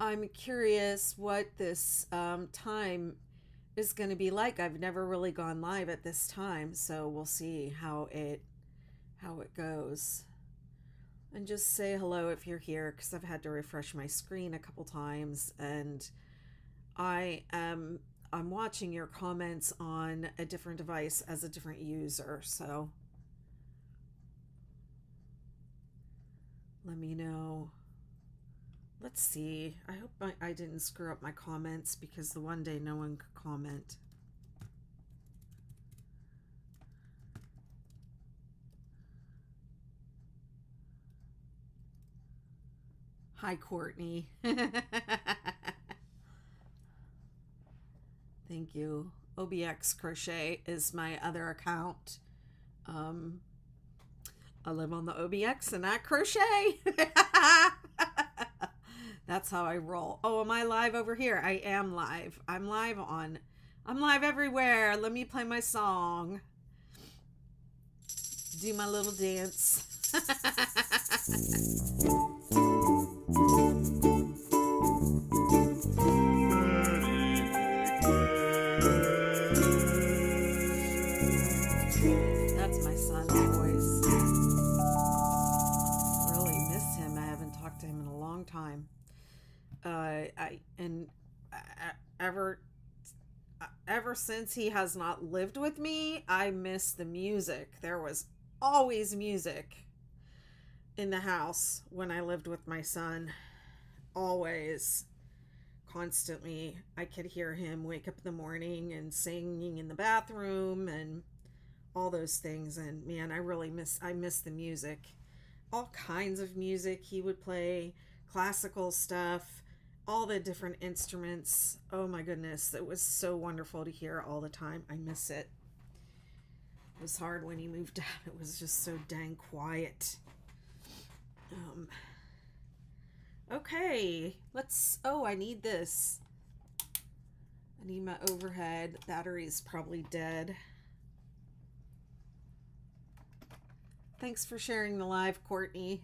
I'm curious what this time is going to be like. I've never really gone live at this time, so we'll see how it goes. And just say hello if you're here, because I've had to refresh my screen a couple times, and I am I'm watching your comments on a different device as a different user. So let me know. Let's see. I hope I didn't screw up my comments, because the one day no one could comment. Hi, Courtney. Thank you. OBX Crochet is my other account. Um, I live on the OBX and I crochet. That's how I roll. Oh, am I live over here? I am live. I'm live everywhere. Let me play my song. Do my little dance. That's my son's voice. Really miss him. I haven't talked to him in a long time. Ever ever since he has not lived with me, I miss the music. There was always music in the house when I lived with my son. Always, constantly. I could hear him wake up in the morning and singing in the bathroom and all those things. And man, I miss the music. All kinds of music he would play, classical stuff, all the different instruments. Oh my goodness, it was so wonderful to hear all the time. I miss it. It was hard when he moved out. It was just so dang quiet. Okay, I need this. I need my overhead. Battery is probably dead. Thanks for sharing the live, Courtney.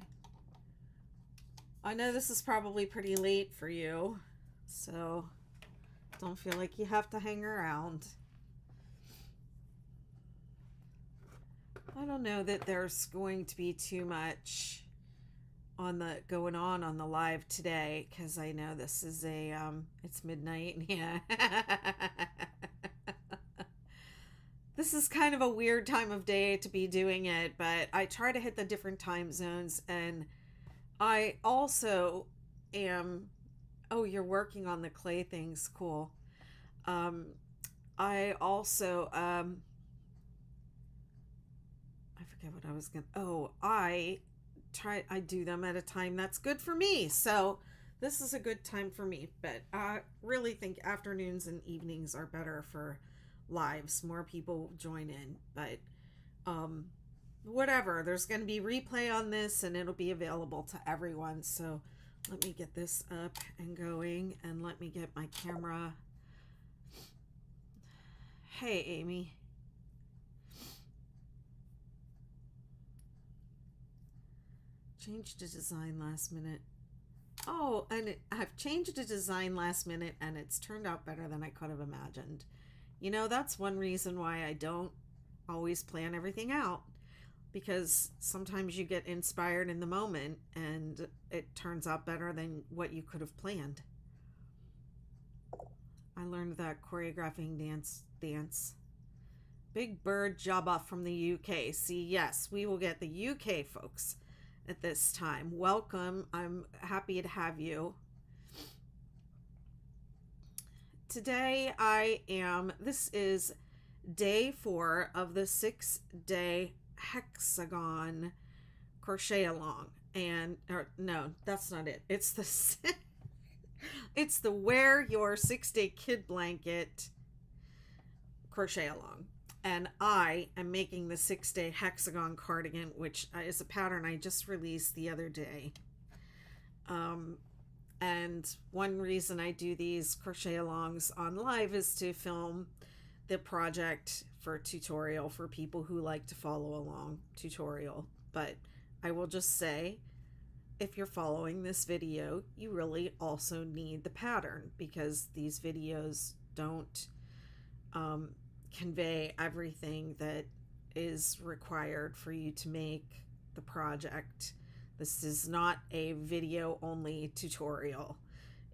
I know this is probably pretty late for you, so don't feel like you have to hang around. I don't know that there's going to be too much going on the live today, because I know this is it's midnight. Yeah. This is kind of a weird time of day to be doing it, but I try to hit the different time zones. And I also am, oh, you're working on the clay things. Cool. I also, I forget what I was going to, I do them at a time that's good for me. So this is a good time for me, but I really think afternoons and evenings are better for lives. More people join in, but whatever, there's going to be replay on this and it'll be available to everyone. So let me get this up and going, and let me get my camera. Hey, Amy. Changed the design last minute. Oh, and I've changed the design last minute, and it's turned out better than I could have imagined. You know, that's one reason why I don't always plan everything out, because sometimes you get inspired in the moment and it turns out better than what you could have planned. I learned that choreographing dance. Big Bird Jabba from the UK. See, yes, we will get the UK folks at this time. Welcome. I'm happy to have you. Today this is day 4 of the 6-day hexagon crochet along. No, that's not it. It's the wear your 6-day kid blanket crochet along. And I am making the 6-day hexagon cardigan, which is a pattern I just released the other day. And one reason I do these crochet alongs on live is to film the project for tutorial for people who like to follow along tutorial. But I will just say, if you're following this video, you really also need the pattern, because these videos don't um, convey everything that is required for you to make the project. This is not a video only tutorial.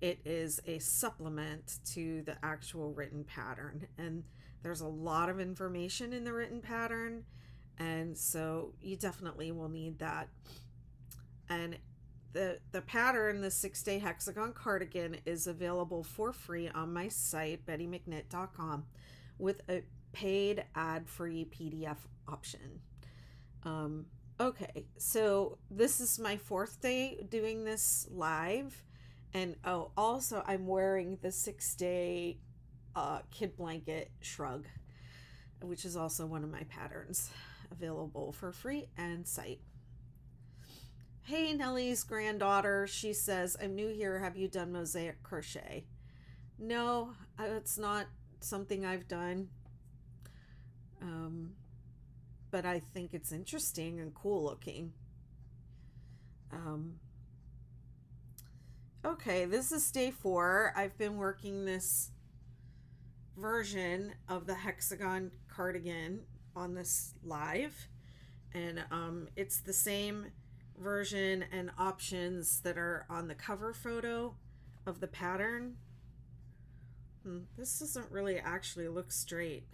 It is a supplement to the actual written pattern, and there's a lot of information in the written pattern, and so you definitely will need that. And the pattern, the 6-day hexagon cardigan, is available for free on my site, bettymcknit.com, with a paid ad-free PDF option. Okay, so this is my 4th day doing this live, and oh, also I'm wearing the 6-day kid blanket shrug, which is also one of my patterns, available for free and site. Hey, Nellie's granddaughter, she says, I'm new here. Have you done mosaic crochet? No, it's not something I've done. But I think it's interesting and cool looking. Okay, this is day 4. I've been working this version of the hexagon cardigan on this live, and it's the same version and options that are on the cover photo of the pattern. This doesn't really actually look straight,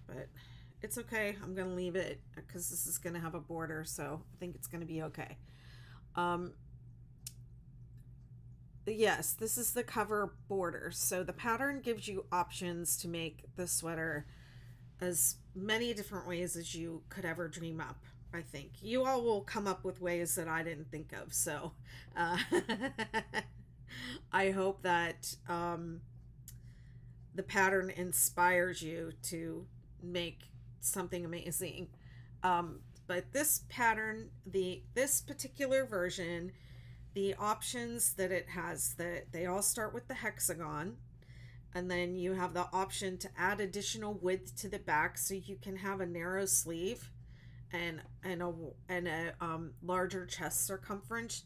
but it's okay. I'm gonna leave it because this is gonna have a border, so I think it's gonna be okay. Yes, this is the cover border. So the pattern gives you options to make the sweater as many different ways as you could ever dream up. I think you all will come up with ways that I didn't think of. So I hope that the pattern inspires you to make something amazing. But this pattern, this particular version, the options that it has, that they all start with the hexagon, and then you have the option to add additional width to the back, so you can have a narrow sleeve and a larger chest circumference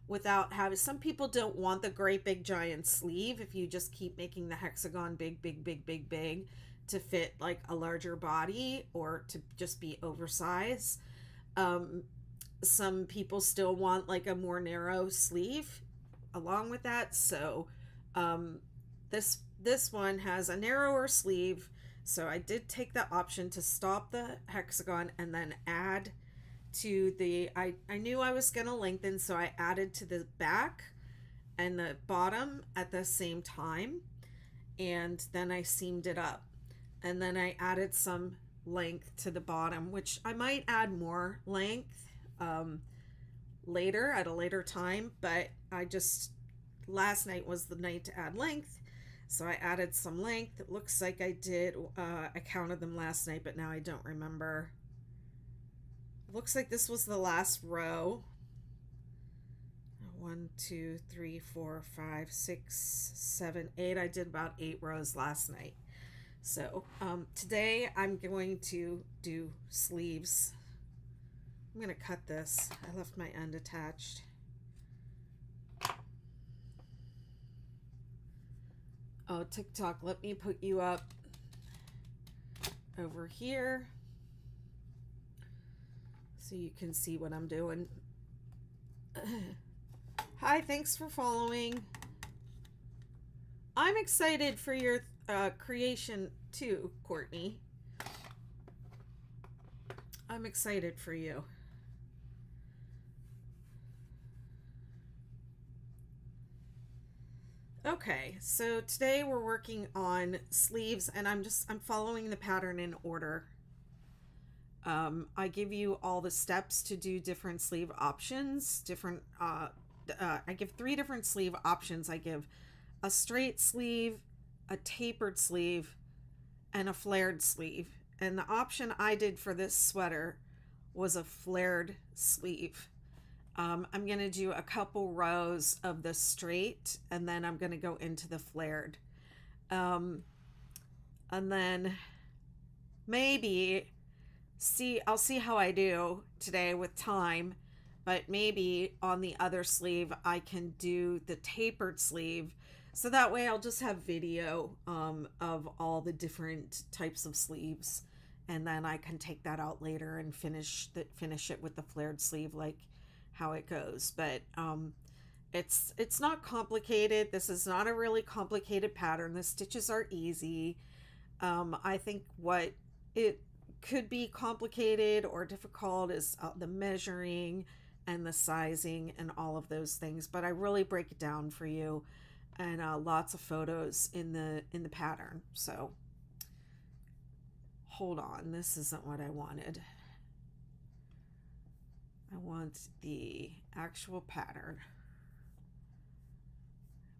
without having. Some people don't want the great big giant sleeve if you just keep making the hexagon big to fit like a larger body or to just be oversized. Some people still want like a more narrow sleeve along with that, so this one has a narrower sleeve. So I did take the option to stop the hexagon and then add to the, I knew I was going to lengthen, so I added to the back and the bottom at the same time, and then I seamed it up, and then I added some length to the bottom, which I might add more length later at a later time, but last night was the night to add length. So I added some length. It looks like I did. I counted them last night, but now I don't remember. It looks like this was the last row. 1, 2, 3, 4, 5, 6, 7, 8. I did about 8 rows last night. So today I'm going to do sleeves. I'm going to cut this. I left my end attached. Oh, TikTok, let me put you up over here so you can see what I'm doing. Hi, thanks for following. I'm excited for your creation too, Courtney. I'm excited for you. Okay, so today we're working on sleeves, and I'm following the pattern in order. I give you all the steps to do different sleeve options, I give 3 different sleeve options. I give a straight sleeve, a tapered sleeve, and a flared sleeve. And the option I did for this sweater was a flared sleeve. I'm going to do a couple rows of the straight, and then I'm going to go into the flared. And then maybe I'll see how I do today with time, but maybe on the other sleeve I can do the tapered sleeve. So that way I'll just have video of all the different types of sleeves, and then I can take that out later and finish it with the flared sleeve like how it goes. But it's not complicated. This is not a really complicated pattern. The stitches are easy. I think what it could be complicated or difficult is the measuring and the sizing and all of those things. But I really break it down for you, and lots of photos in the pattern. So hold on, this isn't what I wanted. I want the actual pattern.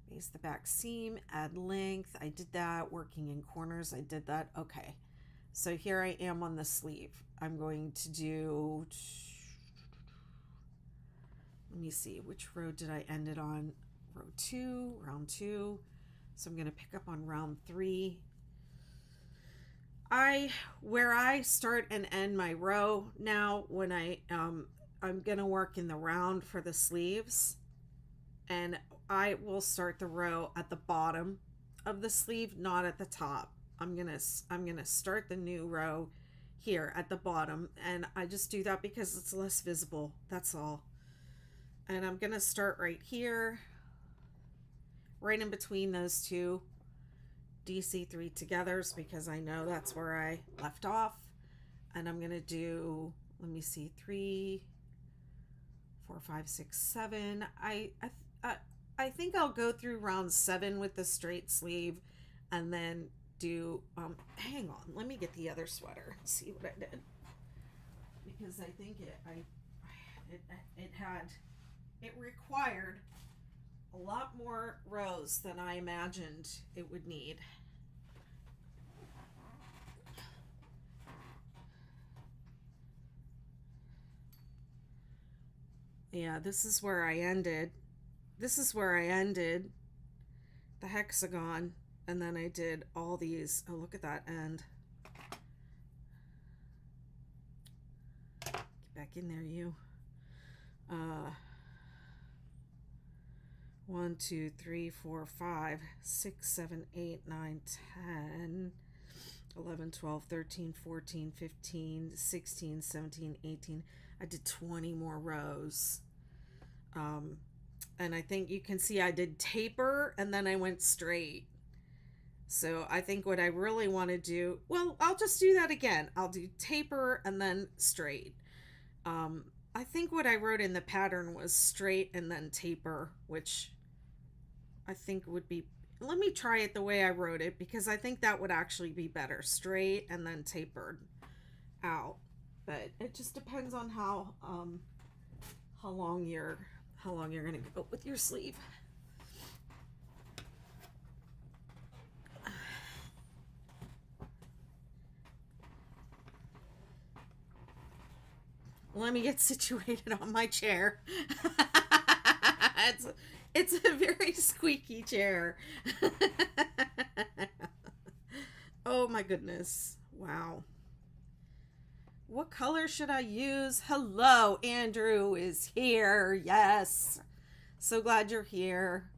Base the back seam, add length. I did that. Working in corners, I did that. Okay, so here I am on the sleeve. I'm going to do, let me see, which row did I end it on? Row 2, round 2. So I'm going to pick up on round 3. Where I start and end my row now, when I'm going to work in the round for the sleeves, and I will start the row at the bottom of the sleeve, not at the top. I'm going to start the new row here at the bottom, and I just do that because it's less visible. That's all. And I'm going to start right here, right in between those two DC3 togethers, because I know that's where I left off. And I'm going to do, let me see, 3, 4, 5, 6, 7. I think I'll go through round 7 with the straight sleeve, and then do hang on, let me get the other sweater and see what I did, because I think it required a lot more rows than I imagined it would need. Yeah, this is where I ended. This is where I ended the hexagon, and then I did all these. Oh, look at that end. Get back in there, you. 1, 2, 3, 4, 5, 6, 7, 8, 9, 10, 11, 12, 13, 14, 15, 16, 17, 18. I did 20 more rows. And I think you can see I did taper and then I went straight. So I think what I really want to do, well, I'll just do that again. I'll do taper and then straight. I think what I wrote in the pattern was straight and then taper, which I think would be, let me try it the way I wrote it, because I think that would actually be better. Straight and then tapered out. But it just depends on how long you're going to go with your sleeve. Let me get situated on my chair. It's a very squeaky chair. Oh my goodness. Wow. What color should I use? Hello, Andrew is here. Yes. So glad you're here.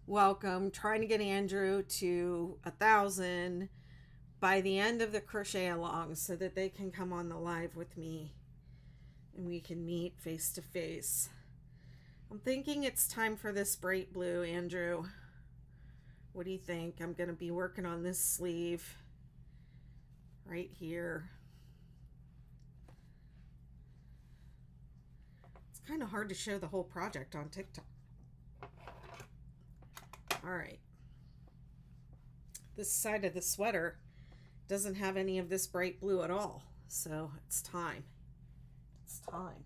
Welcome. Trying to get Andrew to 1,000 by the end of the Crochet Along so that they can come on the live with me and we can meet face to face. I'm thinking it's time for this bright blue, Andrew. What do you think? I'm going to be working on this sleeve right here. It's kind of hard to show the whole project on TikTok. All right. This side of the sweater doesn't have any of this bright blue at all, so it's time. It's time.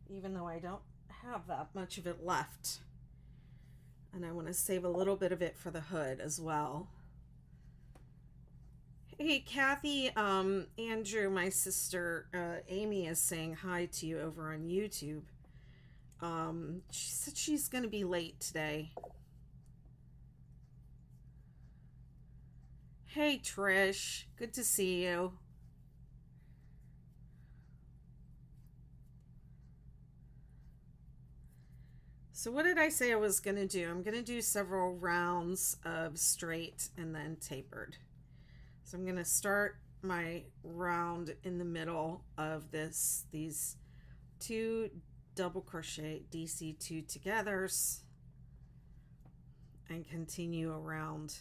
Even though I don't have that much of it left. And I want to save a little bit of it for the hood as well. Hey, Kathy, Andrew, my sister, Amy is saying hi to you over on YouTube. She said she's going to be late today. Hey, Trish. Good to see you. So what did I say I was going to do? I'm going to do several rounds of straight and then tapered. So I'm going to start my round in the middle of these 2 double crochet DC2 togethers and continue around.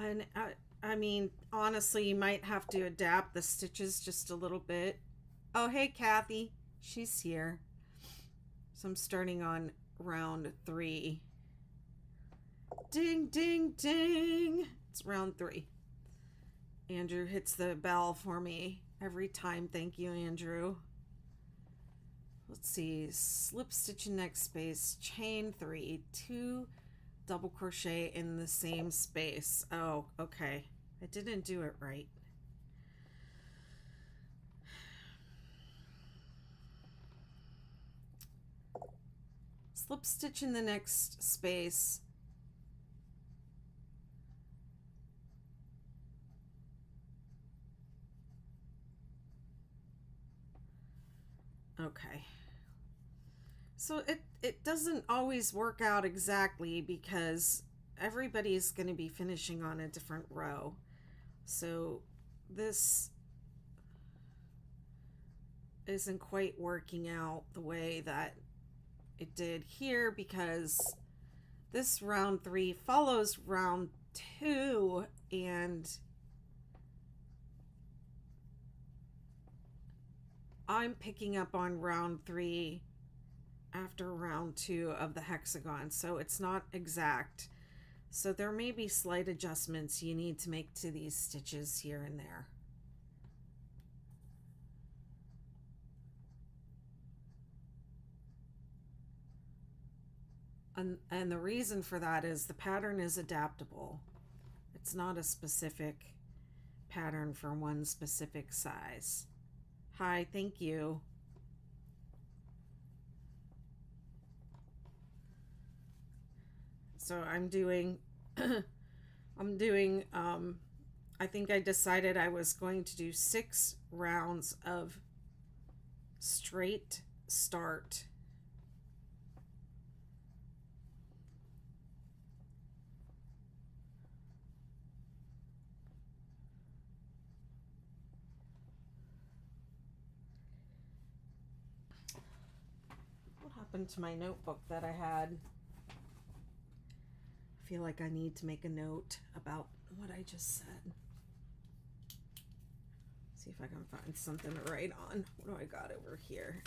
And I mean, honestly, you might have to adapt the stitches just a little bit. Oh, hey, Kathy. She's here. So I'm starting on round 3. Ding, ding, ding. It's round 3. Andrew hits the bell for me every time. Thank you, Andrew. Let's see. Slip stitch in next space. Chain 3. 2 double crochet in the same space. Oh, okay. I didn't do it right. Slip stitch in the next space. Okay. So it doesn't always work out exactly because everybody's going to be finishing on a different row. So this isn't quite working out the way that it did here because this round 3 follows round 2, and I'm picking up on round 3 after round 2 of the hexagon, so it's not exact. So there may be slight adjustments you need to make to these stitches here and there. And the reason for that is the pattern is adaptable. It's not a specific pattern for one specific size. Hi, thank you. So I'm doing I think I decided I was going to do 6 rounds of straight start. What happened to my notebook that I had? I feel like I need to make a note about what I just said. See if I can find something to write on. What do I got over here?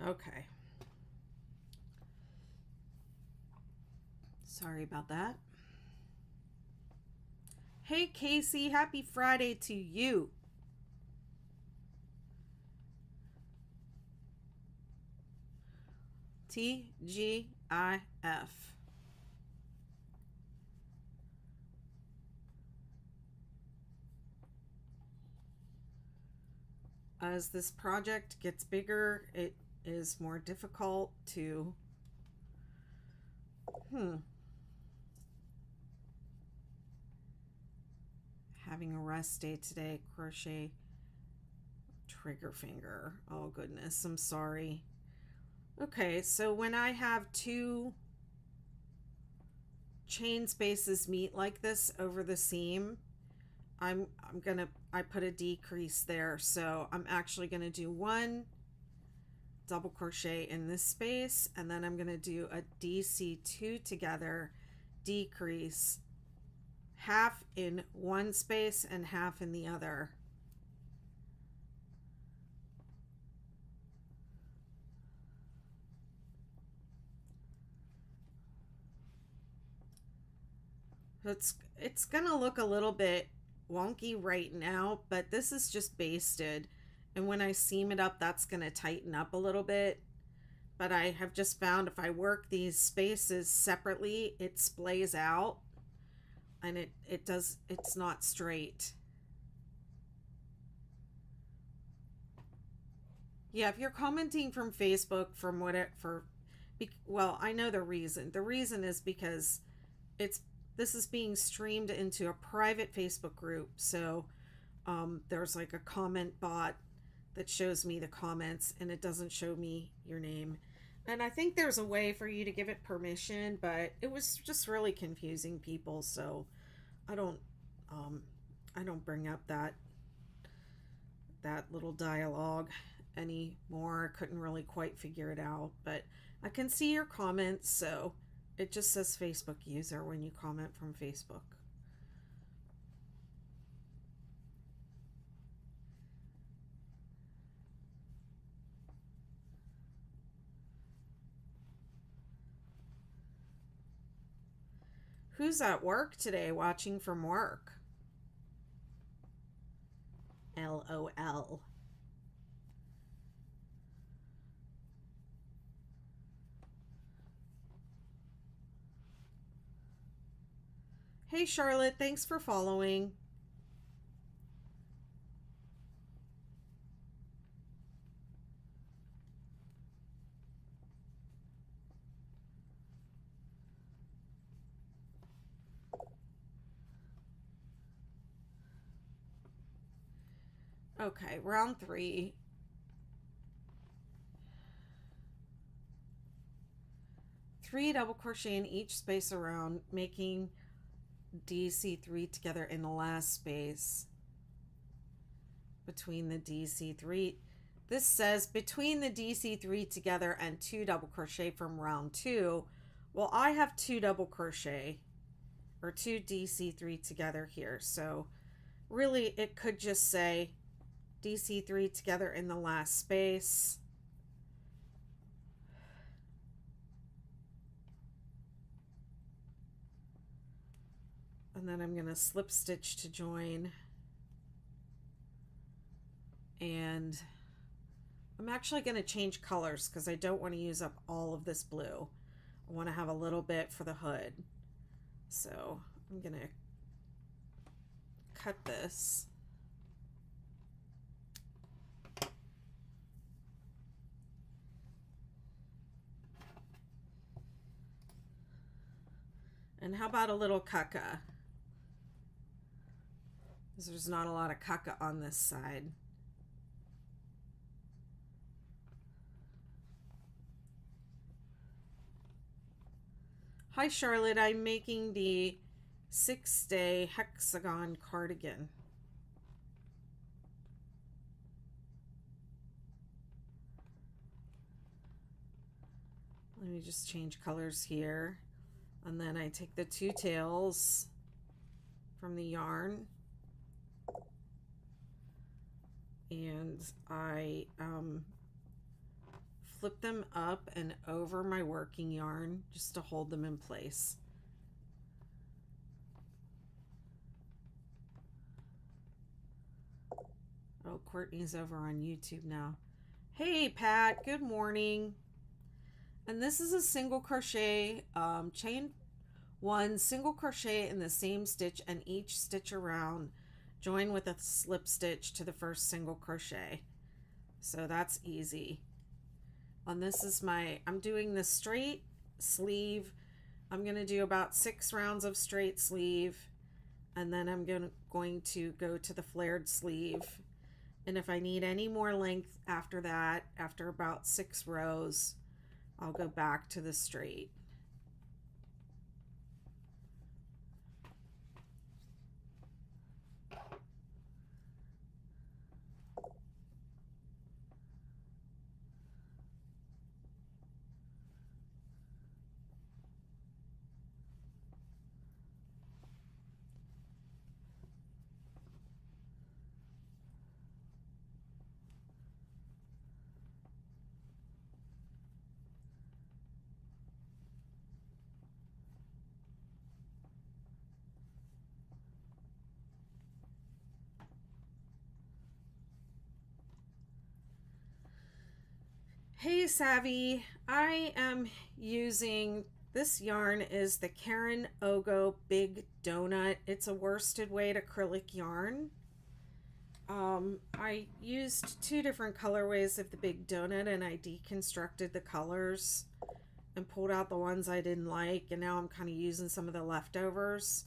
Okay. Sorry about that. Hey, Casey, happy Friday to you. TGIF. As this project gets bigger, it is more difficult to having a rest day today. Crochet trigger finger. Oh goodness, I'm sorry. Okay, so when I have 2 chain spaces meet like this over the seam, I put a decrease there, so I'm actually gonna do 1 double crochet in this space, and then I'm gonna do a DC2 together, decrease, half in one space and half in the other. It's gonna look a little bit wonky right now, but this is just basted. And when I seam it up, that's gonna tighten up a little bit. But I have just found if I work these spaces separately, it splays out and it's not straight. Yeah, if you're commenting from Facebook from what it for well, I know the reason. The reason is because it's this is being streamed into a private Facebook group. So there's like a comment bot that shows me the comments and it doesn't show me your name. And I think there's a way for you to give it permission, but it was just really confusing people. So I don't um, I don't bring up that little dialogue anymore. I couldn't really quite figure it out, but I can see your comments, so it just says Facebook user when you comment from Facebook. Who's at work today watching from work? LOL. Hey Charlotte, thanks for following. Okay, round 3. 3 double crochet in each space around, making DC3 together in the last space between the DC3. This says between the DC3 together and 2 double crochet from round 2. Well, I have 2 double crochet or 2 DC3 together here. So really it could just say DC3 together in the last space. And then I'm going to slip stitch to join. And I'm actually going to change colors because I don't want to use up all of this blue. I want to have a little bit for the hood. So I'm going to cut this. And how about a little caca? Because there's not a lot of caca on this side. Hi Charlotte, I'm making the 6-day hexagon cardigan. Let me just change colors here. And then I take the 2 tails from the yarn and I flip them up and over my working yarn just to hold them in place. Oh, Courtney's over on YouTube now. Hey Pat, good morning. And this is a single crochet, chain 1, single crochet in the same stitch and each stitch around join with a slip stitch to the first single crochet. So that's easy. And this is I'm doing the straight sleeve. I'm going to do about 6 rounds of straight sleeve, and then I'm going to go to the flared sleeve. And if I need any more length after that, after about 6 rows, I'll go back to the straight. Hey Savvy, I am using this yarn is the Karen Ogo Big Donut. It's a worsted weight acrylic yarn. I used two different colorways of the Big Donut and I deconstructed the colors and pulled out the ones I didn't like, and now I'm kind of using some of the leftovers.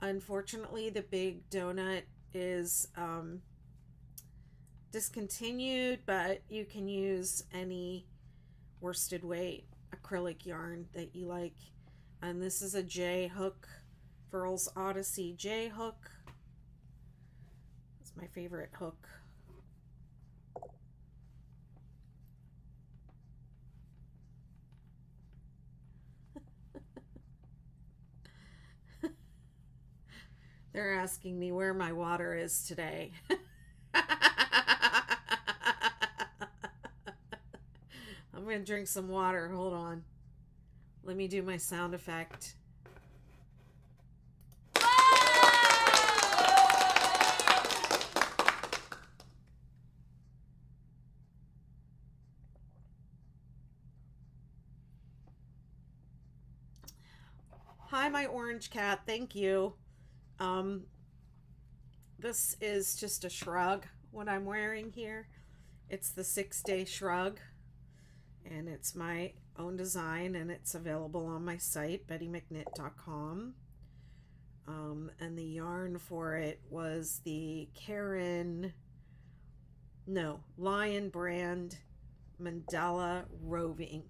Unfortunately, the Big Donut is discontinued, but you can use any worsted weight acrylic yarn that you like. And this is a J hook, Furls Odyssey J hook. It's my favorite hook. They're asking me where my water is today. I'm gonna drink some water. Hold on. Let me do my sound effect. Hi, my orange cat. Thank you. Um, this is just a shrug, what I'm wearing here. It's the 6-day shrug, and it's my own design, and it's available on my site, bettymcknit.com. And the yarn for it was the Lion brand Mandala Roving.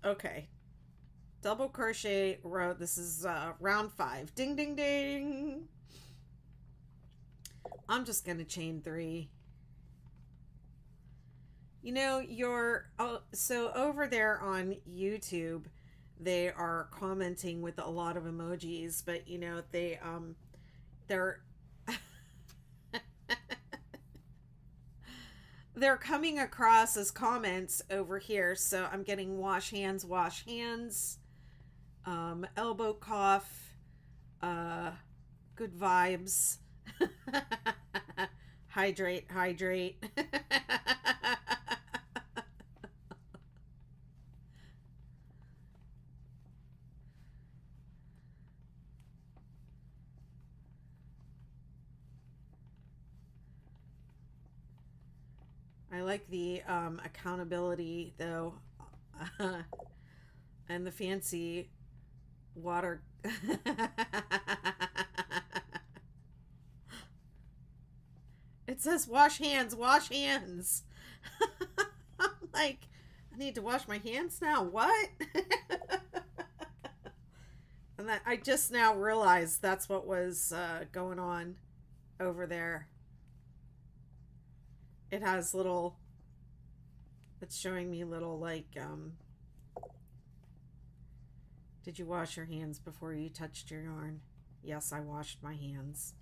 Okay. Double crochet row. This is round 5. Ding, ding, ding. I'm just going to chain 3. You know, so over there on YouTube, they are commenting with a lot of emojis, but you know, they're they're coming across as comments over here. So I'm getting wash hands, elbow cough, good vibes, hydrate. I like the accountability though, and the fancy water. It says wash hands, wash hands. I'm like, I need to wash my hands now. What? And that I just now realized that's what was going on over there. It has little, it's showing me little like, did you wash your hands before you touched your yarn? Yes, I washed my hands.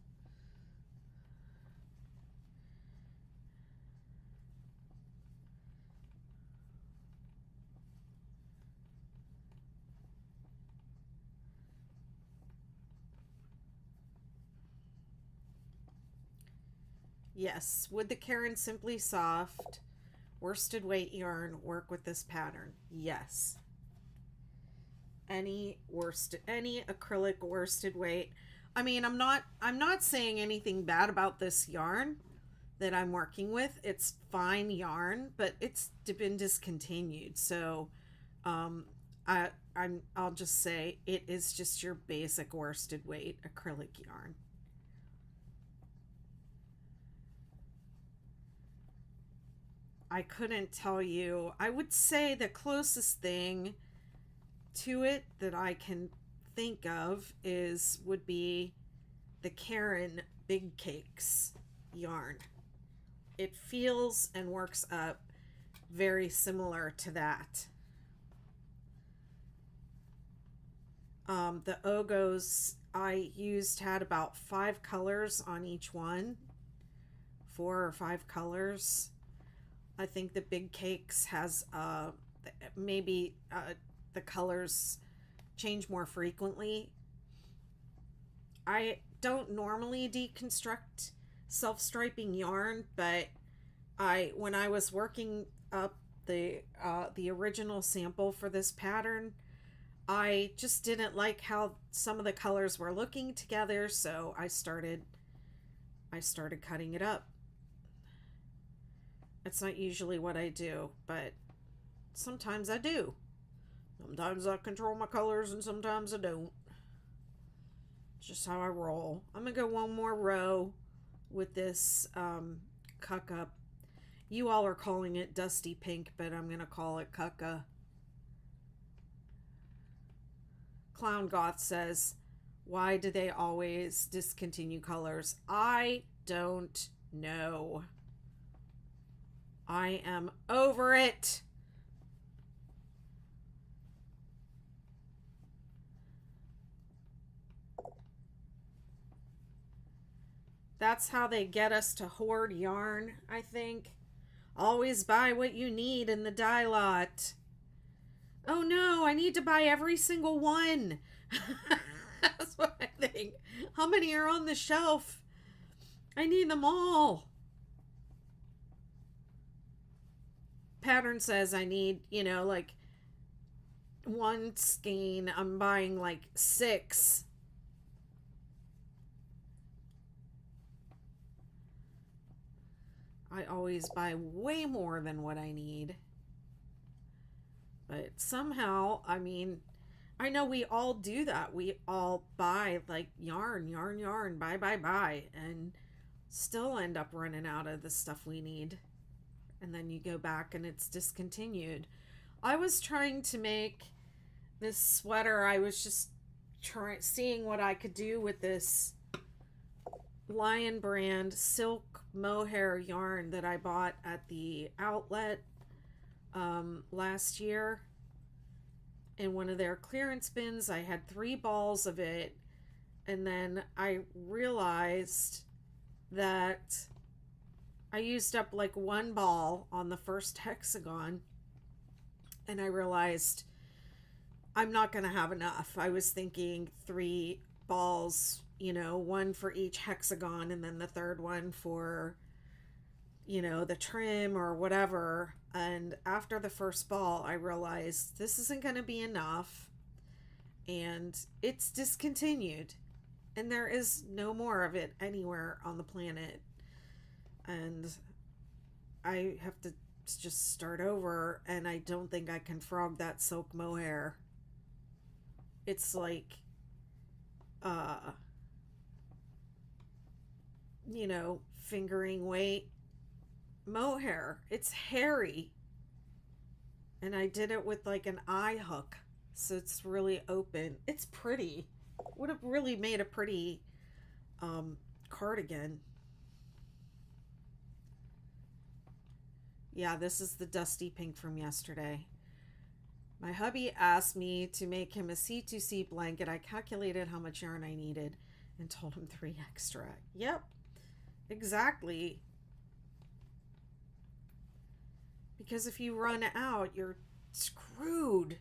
Yes, would the Karen Simply Soft worsted weight yarn work with this pattern? Yes. Any acrylic worsted weight. I mean, I'm not saying anything bad about this yarn that I'm working with. It's fine yarn, but it's been discontinued. So, I'll just say it is just your basic worsted weight acrylic yarn. I couldn't tell you. I would say the closest thing to it that I can think of would be the Karen Big Cakes yarn. It feels and works up very similar to that. The Ogos I used had about 5 colors on each one, 4 or 5 colors. I think the Big Cakes has maybe the colors change more frequently. I don't normally deconstruct self-striping yarn, but when I was working up the original sample for this pattern, I just didn't like how some of the colors were looking together, so I started cutting it up. It's not usually what I do, but sometimes I do. Sometimes I control my colors and sometimes I don't. It's just how I roll. I'm going to go one more row with this cuck up. You all are calling it dusty pink, but I'm going to call it cucka. Clown Goth says, why do they always discontinue colors? I don't know. I am over it. That's how they get us to hoard yarn, I think. Always buy what you need in the dye lot. Oh no, I need to buy every single one. That's what I think. How many are on the shelf? I need them all. Pattern says I need, like one skein. I'm buying like 6. I always buy way more than what I need. But somehow, I I know we all do that. We all buy like yarn, buy, and still end up running out of the stuff we need. And then you go back and it's discontinued. I was trying to make this sweater. I was just seeing what I could do with this Lion brand silk mohair yarn that I bought at the outlet last year. In one of their clearance bins, I had 3 balls of it, and then I realized that I used up like 1 ball on the first hexagon, and I realized I'm not going to have enough. I was thinking 3 balls, 1 for each hexagon, and then the third one for, the trim or whatever. And after the first ball, I realized this isn't going to be enough, and it's discontinued, and there is no more of it anywhere on the planet. And I have to just start over, and I don't think I can frog that silk mohair. It's like fingering weight mohair. It's hairy, and I did it with like an eye hook, so it's really open. It's pretty. Would have really made a pretty cardigan. Yeah, this is the dusty pink from yesterday. My hubby asked me to make him a C2C blanket. I calculated how much yarn I needed and told him 3 extra. Yep, exactly. Because if you run out, you're screwed.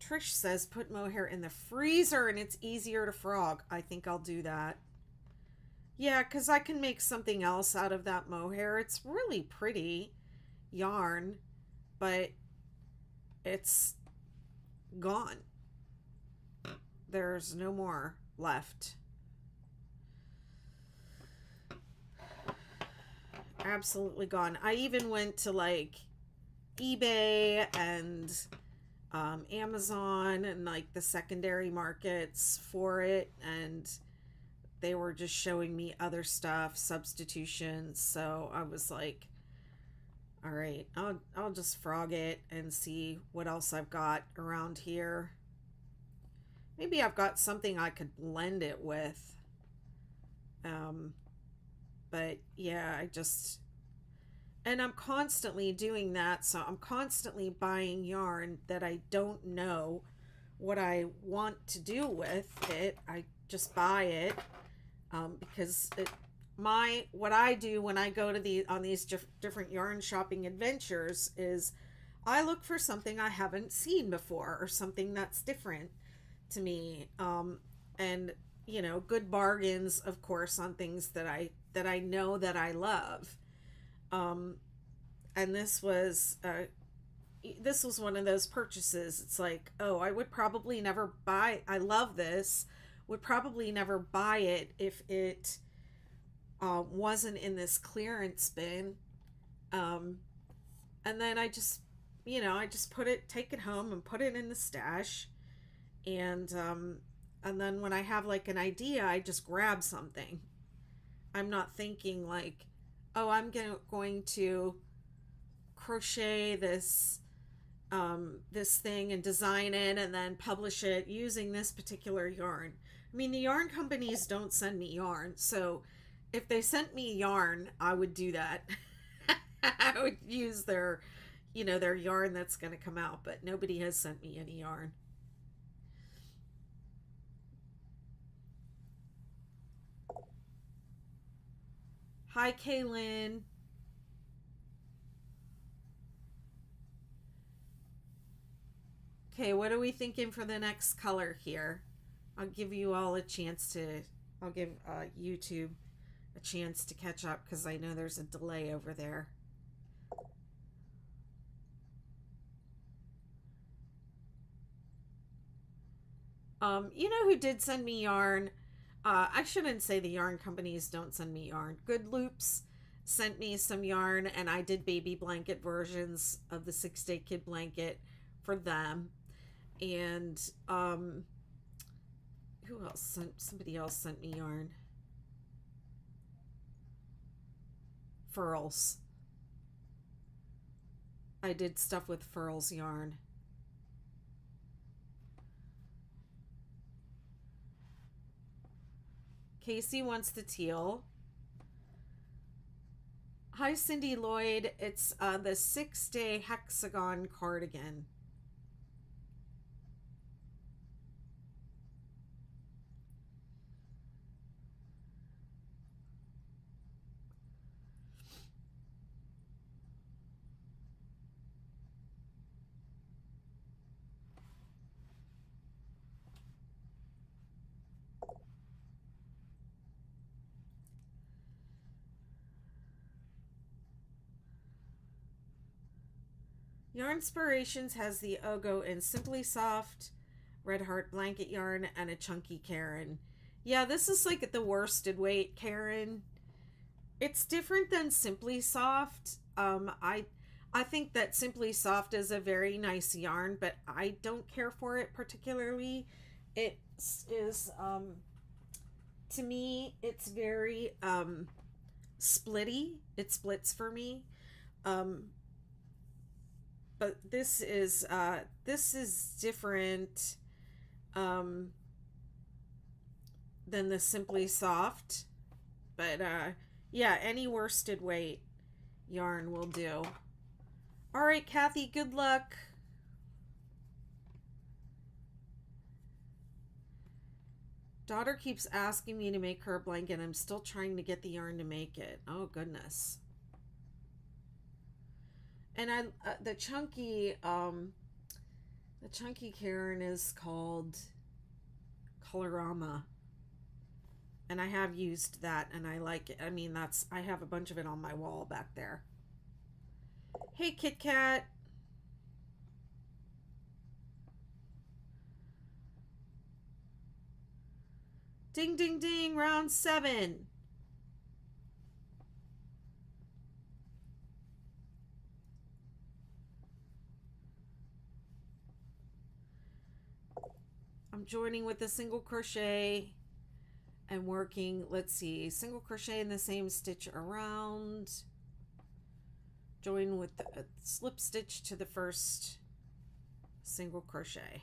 Trish says put mohair in the freezer and it's easier to frog. I think I'll do that. Yeah, because I can make something else out of that mohair. It's really pretty yarn, but it's gone. There's no more left. Absolutely gone. I even went to like eBay and Amazon and like the secondary markets for it, and they were just showing me other stuff, substitutions. So I was like, all right, I'll just frog it and see what else I've got around here. Maybe I've got something I could blend it with. But yeah, and I'm constantly doing that. So I'm constantly buying yarn that I don't know what I want to do with it. I just buy it because what I do when I go to on these different yarn shopping adventures is I look for something I haven't seen before or something that's different to me. And good bargains, of course, on things that I know that I love. Um, and this was one of those purchases. It's like, oh, I would probably never buy. I love this. Would probably never buy it if it wasn't in this clearance bin. Um, and then I just take it home and put it in the stash. And then when I have like an idea, I just grab something. I'm not thinking like, oh, I'm going to crochet this thing and design it and then publish it using this particular yarn. I mean, the yarn companies don't send me yarn, so if they sent me yarn, I would do that. I would use their yarn that's going to come out, but nobody has sent me any yarn. Hi, Kaylin. Okay, what are we thinking for the next color here? I'll give you all a chance to, I'll give YouTube a chance to catch up because I know there's a delay over there. You know who did send me yarn? I shouldn't say the yarn companies don't send me yarn. Good Loops sent me some yarn, and I did baby blanket versions of the 6 Day Kid blanket for them. And who else sent? Somebody else sent me yarn. Furls. I did stuff with Furls yarn. Casey wants the teal. Hi, Cindy Lloyd. It's the 6 Day hexagon cardigan. Yarn Inspirations has the Ogo and Simply Soft, Red Heart blanket yarn, and a chunky Karen. Yeah, this is like the worsted weight Karen. It's different than Simply Soft. I think that Simply Soft is a very nice yarn, but I don't care for it particularly. It is to me it's very splitty. It splits for me. Um, but this is different um, than the Simply Soft. But yeah, any worsted weight yarn will do. All right, Kathy, good luck. Daughter keeps asking me to make her a blanket. I'm still trying to get the yarn to make it. Oh goodness. And the chunky Karen is called Colorama. And I have used that and I like it. I mean, I have a bunch of it on my wall back there. Hey, Kit Kat. Ding, ding, ding, round 7. I'm joining with a single crochet and working, let's see, single crochet in the same stitch around, join with a slip stitch to the first single crochet.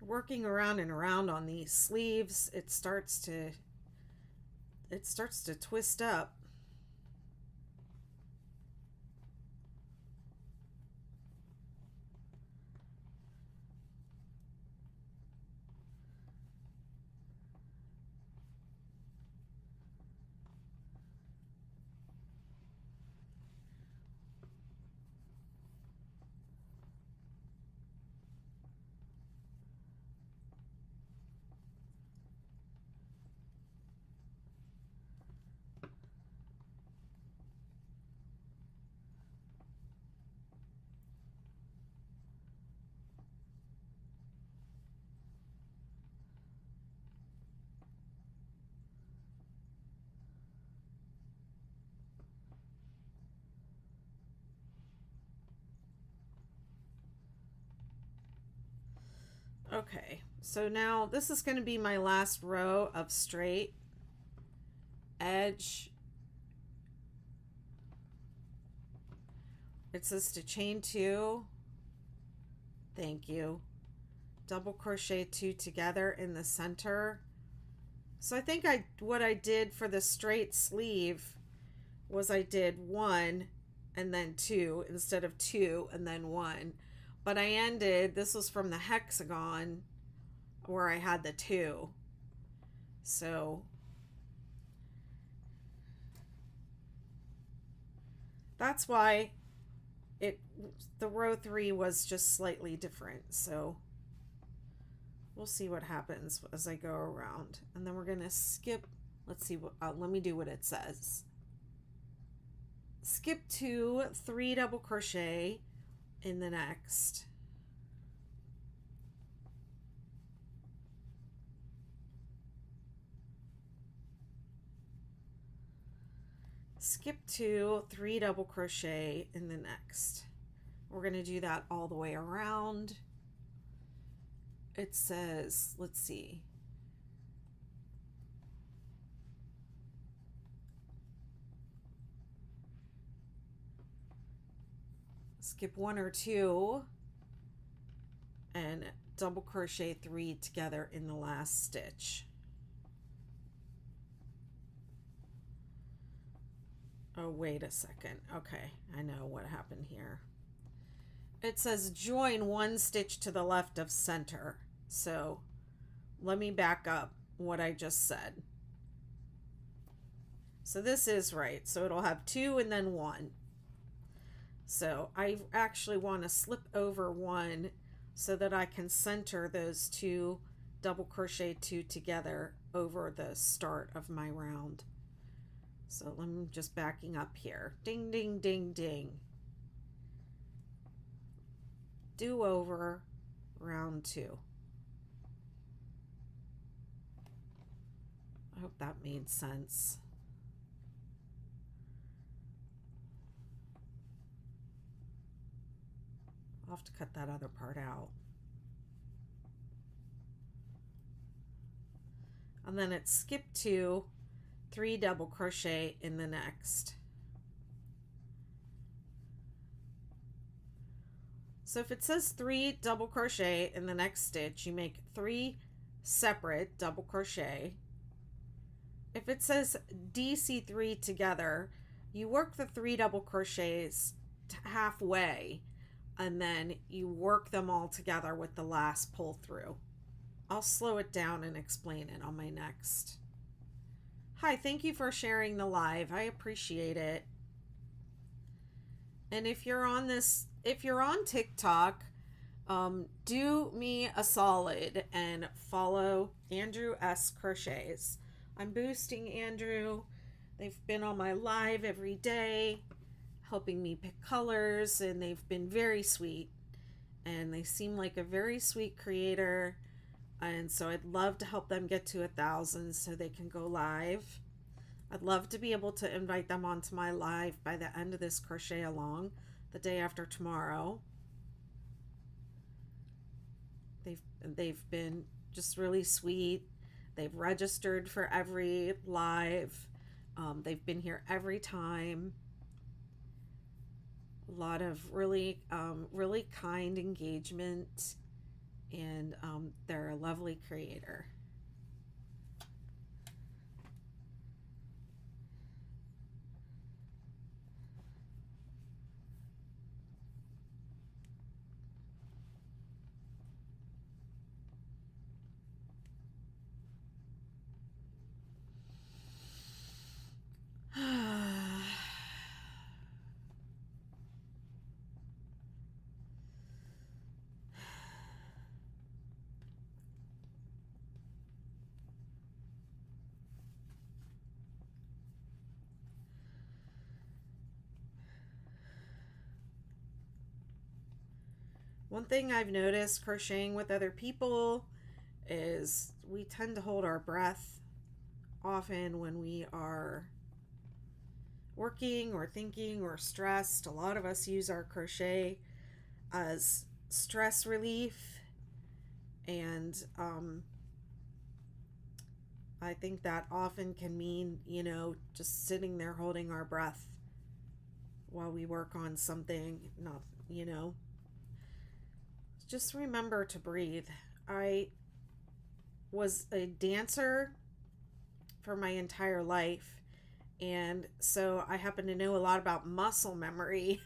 working around and around on these sleeves, it starts to twist up. Okay, so now this is going to be my last row of straight edge. It says to chain 2. Thank you. Double crochet 2 together in the center. So I think what I did for the straight sleeve was I did 1 and then 2 instead of 2 and then 1. But I ended, this was from the hexagon where I had the 2. So that's why the row 3 was just slightly different. So we'll see what happens as I go around. And then we're going to skip, let's see, let me do what it says. Skip 2, 3 double crochet in the next. Skip 2, 3 double crochet in the next. We're going to do that all the way around. It says, let's see. Skip 1 or 2 and double crochet 3 together in the last stitch. Oh, wait a second. Okay, I know what happened here. It says join 1 stitch to the left of center. So let me back up what I just said. So this is right. So it'll have 2 and then 1. So I actually want to slip over 1 so that I can center those 2 double crochet 2 together over the start of my round. So I'm just backing up here. Ding, ding, ding, ding. Do over round 2. I hope that made sense. I'll have to cut that other part out. And then it's skip 2, 3 double crochet in the next. So if it says 3 double crochet in the next stitch, you make 3 separate double crochet. If it says DC3 together, you work the 3 double crochets halfway and then you work them all together with the last pull through. I'll slow it down and explain it on my next. Hi, thank you for sharing the live. I appreciate it. And if you're on TikTok, do me a solid and follow Andrew S. Crochets. I'm boosting Andrew. They've been on my live every day, helping me pick colors, and they've been very sweet. And they seem like a very sweet creator. And so I'd love to help them get to 1,000 so they can go live. I'd love to be able to invite them onto my live by the end of this Crochet Along, the day after tomorrow. They've been just really sweet. They've registered for every live. They've been here every time. A lot of really kind engagement. and they're a lovely creator. One thing I've noticed crocheting with other people is we tend to hold our breath often when we are working or thinking or stressed. A lot of us use our crochet as stress relief, and I think that often can mean, just sitting there holding our breath while we work on something. Not, just remember to breathe. I was a dancer for my entire life, and so I happen to know a lot about muscle memory.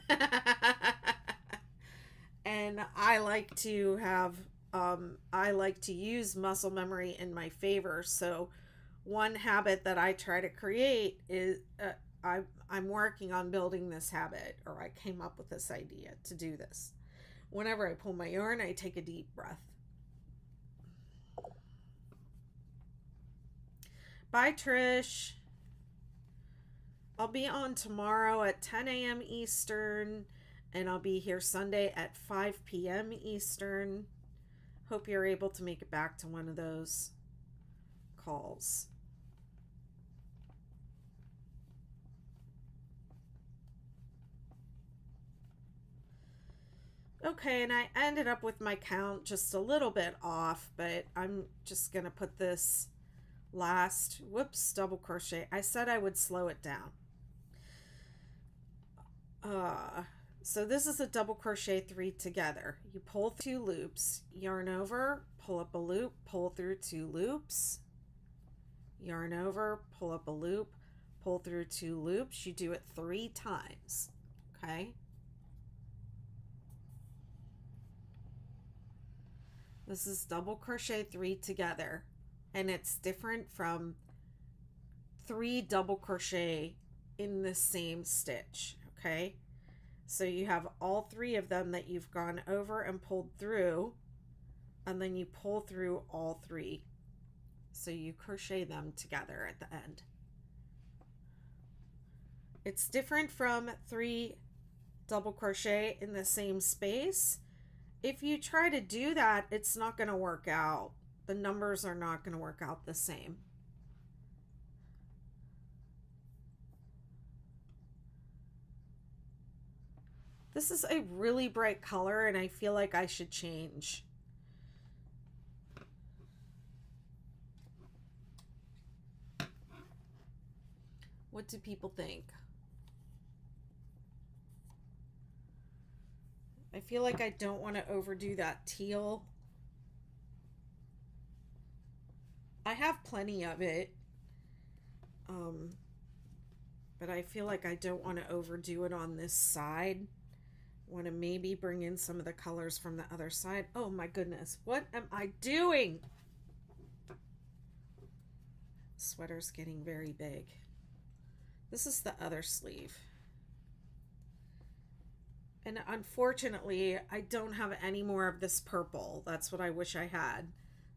And I like to use muscle memory in my favor. So one habit that I try to create is I'm working on building this habit, or I came up with this idea to do this. Whenever I pull my yarn, I take a deep breath. Bye, Trish. I'll be on tomorrow at 10 a.m. Eastern, and I'll be here Sunday at 5 p.m. Eastern. Hope you're able to make it back to one of those calls. Okay, and I ended up with my count just a little bit off, but I'm just going to put this last, double crochet. I said I would slow it down. So this is a double crochet 3 together. You pull 2 loops, yarn over, pull up a loop, pull through 2 loops, yarn over, pull up a loop, pull through 2 loops. You do it 3 times, okay? This is double crochet 3 together, and it's different from 3 double crochet in the same stitch, okay? So you have all 3 of them that you've gone over and pulled through, and then you pull through all 3. So you crochet them together at the end. It's different from 3 double crochet in the same space. If you try to do that, it's not going to work out. The numbers are not going to work out the same. This is a really bright color, and I feel like I should change. What do people think? I feel like I don't want to overdo that teal. I have plenty of it, but I feel like I don't want to overdo it on this side. Want to maybe bring in some of the colors from the other side. Oh my goodness, what am I doing? Sweater's getting very big. This is the other sleeve. And unfortunately, I don't have any more of this purple. That's what I wish I had,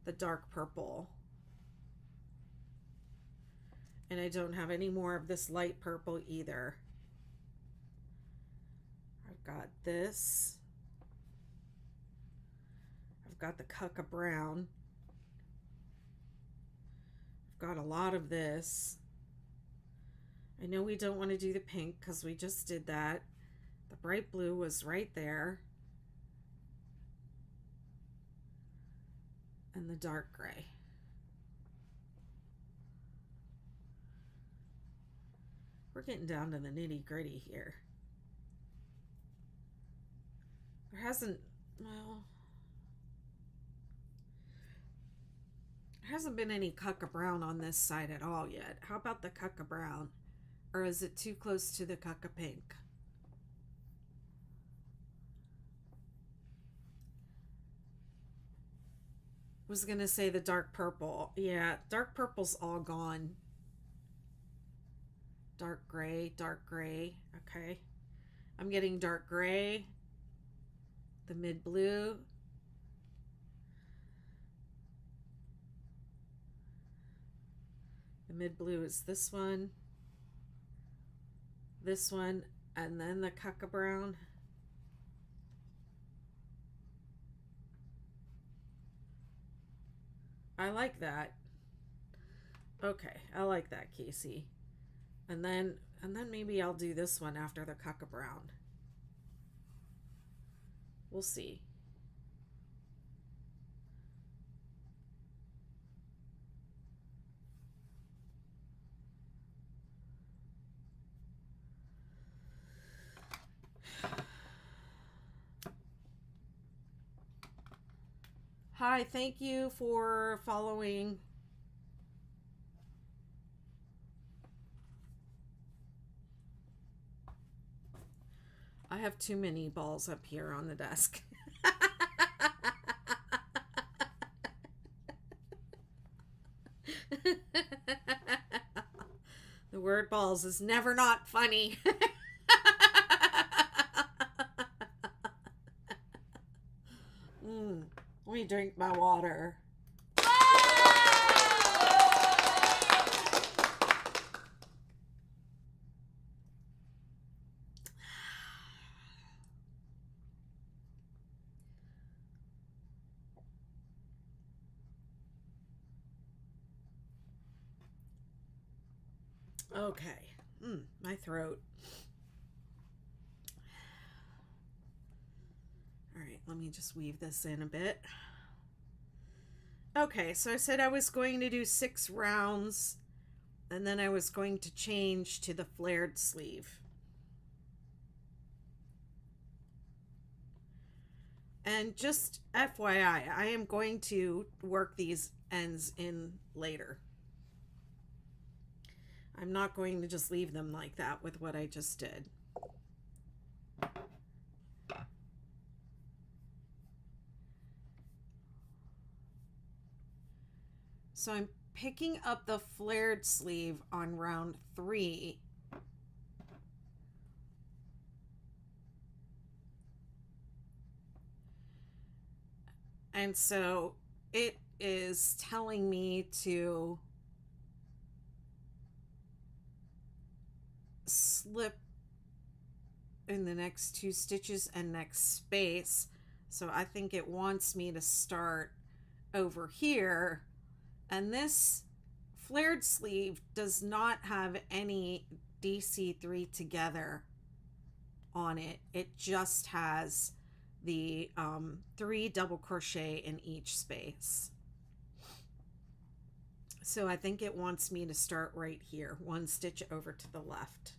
the dark purple. And I don't have any more of this light purple either. I've got this. I've got the Cucca Brown. I've got a lot of this. I know we don't want to do the pink because we just did that. The bright blue was right there. And the dark gray. We're getting down to the nitty-gritty here. There hasn't, well, There hasn't been any Cucka Brown on this side at all yet. How about the Cucka Brown? Or is it too close to the Cucka Pink? Was gonna say the dark purple. Yeah, dark purple's all gone. Dark gray, dark gray. Okay. I'm getting dark gray, the mid blue. The mid blue is this one, and then the Cucka Brown. I like that. Okay, I like that, Casey. And then maybe I'll do this one after the Cucka Brown. We'll see. Hi, thank you for following. I have too many balls up here on the desk. The word balls is never not funny. Let me drink my water. Okay. My throat. All right, let me just weave this in a bit. Okay, so I said I was going to do 6 rounds, and then I was going to change to the flared sleeve. And just FYI, I am going to work these ends in later. I'm not going to just leave them like that with what I just did. So I'm picking up the flared sleeve on round 3. And so it is telling me to slip in the next 2 stitches and next space. So I think it wants me to start over here. And this flared sleeve does not have any DC3 together on it. It just has the 3 double crochet in each space. So I think it wants me to start right here, 1 stitch over to the left.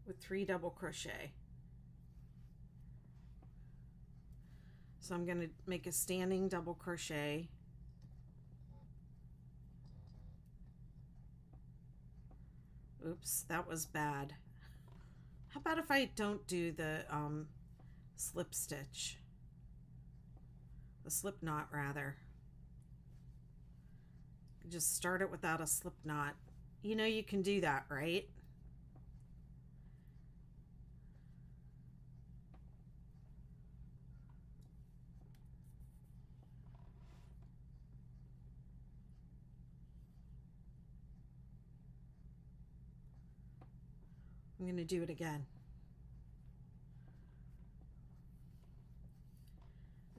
With 3 double crochet. So I'm going to make a standing double crochet. Oops, that was bad. How about if I don't do the slip stitch? The slip knot, rather. Just start it without a slip knot. You know you can do that, right? I'm going to do it again.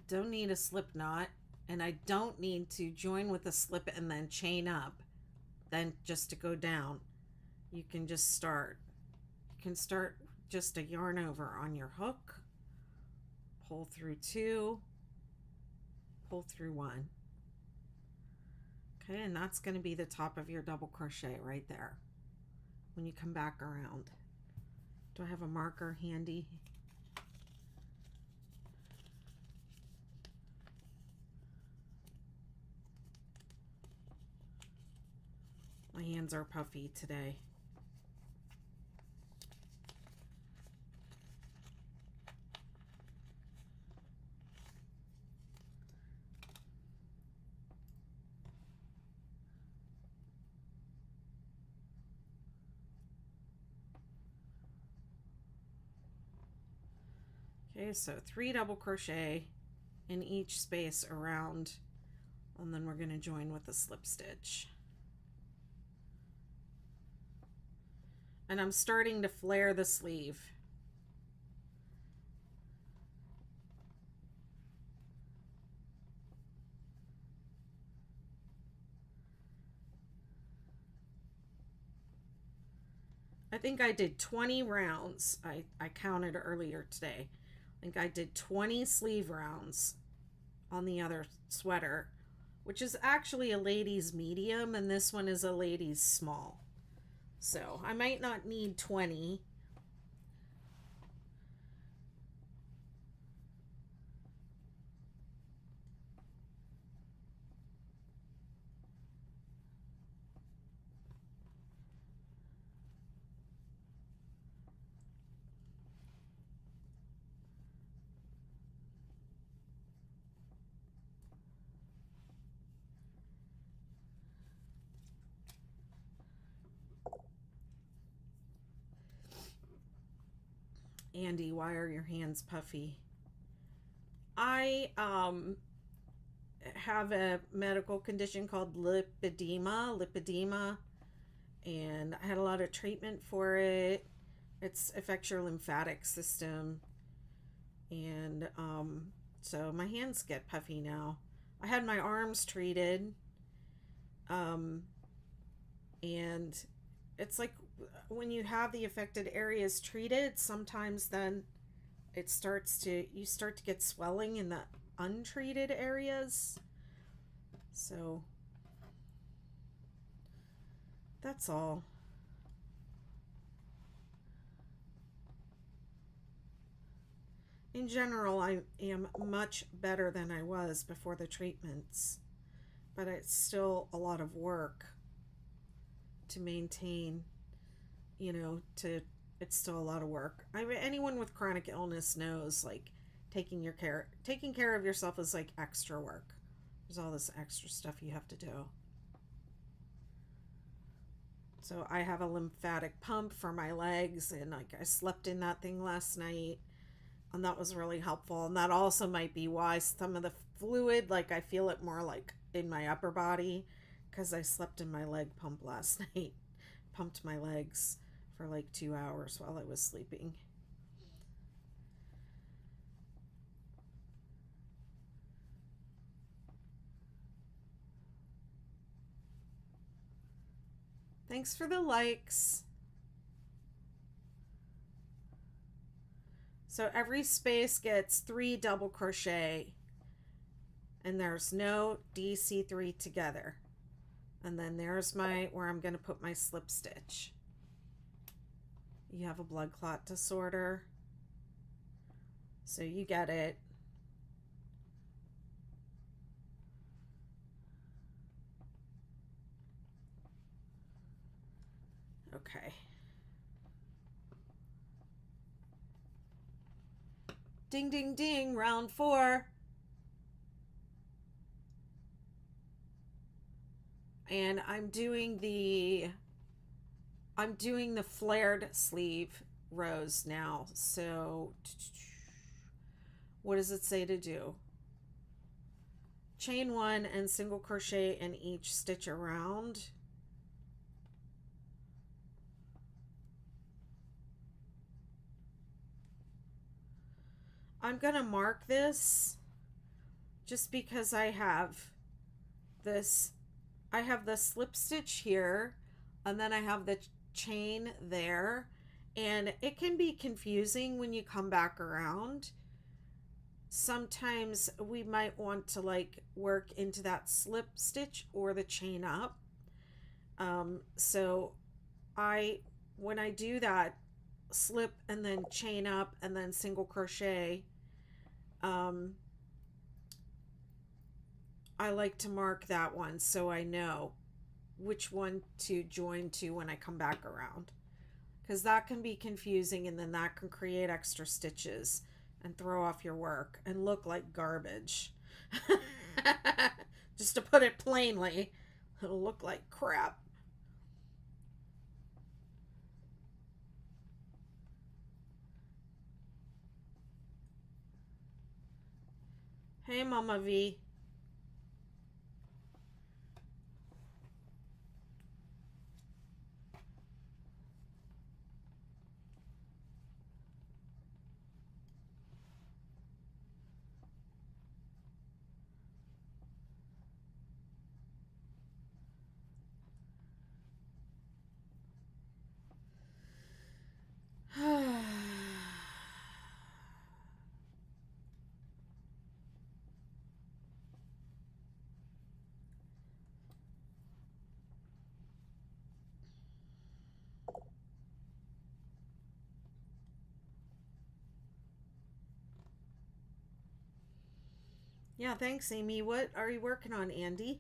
Don't need a slip knot, and I don't need to join with a slip and then chain up, then just to go down. You can just start. You can start just a yarn over on your hook, pull through 2, pull through 1. Okay, and that's going to be the top of your double crochet right there. when you come back around. Do I have a marker handy? My hands are puffy today. Okay, so 3 double crochet in each space around, and then we're going to join with a slip stitch. And I'm starting to flare the sleeve. I think I did 20 rounds. I counted earlier today. I think I did 20 sleeve rounds on the other sweater, which is actually a lady's medium, and this one is a lady's small. So I might not need 20. Andy, why are your hands puffy? I have a medical condition called lipedema, and I had a lot of treatment for it. It affects your lymphatic system, and so my hands get puffy now. I had my arms treated, and it's like when you have the affected areas treated, sometimes then you start to get swelling in the untreated areas. So that's all. In general, I am much better than I was before the treatments, but it's still a lot of work to maintain, it's still a lot of work. I mean, anyone with chronic illness knows, like, taking care of yourself is like extra work. There's all this extra stuff you have to do. So I have a lymphatic pump for my legs, and like I slept in that thing last night, and that was really helpful. And that also might be why some of the fluid, like I feel it more like in my upper body, because I slept in my leg pump last night. Pumped my legs for like 2 hours while I was sleeping. Thanks for the likes. So every space gets 3 double crochet, and there's no DC3 together. And then there's where I'm going to put my slip stitch. You have a blood clot disorder, so you get it. Okay. Ding, ding, ding, round 4. And I'm doing the flared sleeve rows now. So what does it say to do? Chain 1 and single crochet in each stitch around. I'm gonna mark this just because I have the slip stitch here, and then I have the chain there, and it can be confusing when you come back around. Sometimes we might want to like work into that slip stitch or the chain up. So I when I do that slip and then chain up and then single crochet, um, I like to mark that one so I know which one to join to when I come back around, because that can be confusing and then that can create extra stitches and throw off your work and look like garbage. Just to put it plainly, it'll look like crap. Hey, Mama V. Yeah, thanks, Amy. What are you working on, Andy?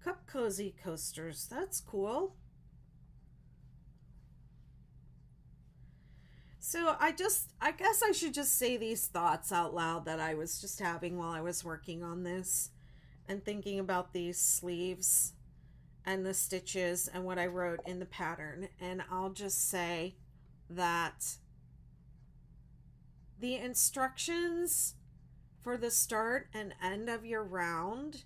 Cup cozy coasters. That's cool. So I guess I should just say these thoughts out loud that I was just having while I was working on this and thinking about these sleeves and the stitches and what I wrote in the pattern. And I'll just say that the instructions for the start and end of your round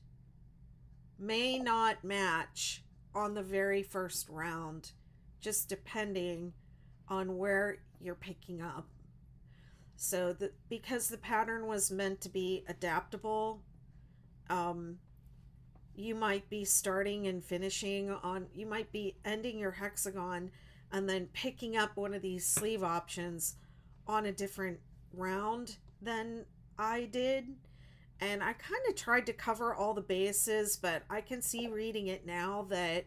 may not match on the very first round, just depending on where you're picking up. So because the pattern was meant to be adaptable, um, you might be starting and finishing on, you might be ending your hexagon and then picking up one of these sleeve options on a different round than I did. And I kind of tried to cover all the bases, but I can see reading it now that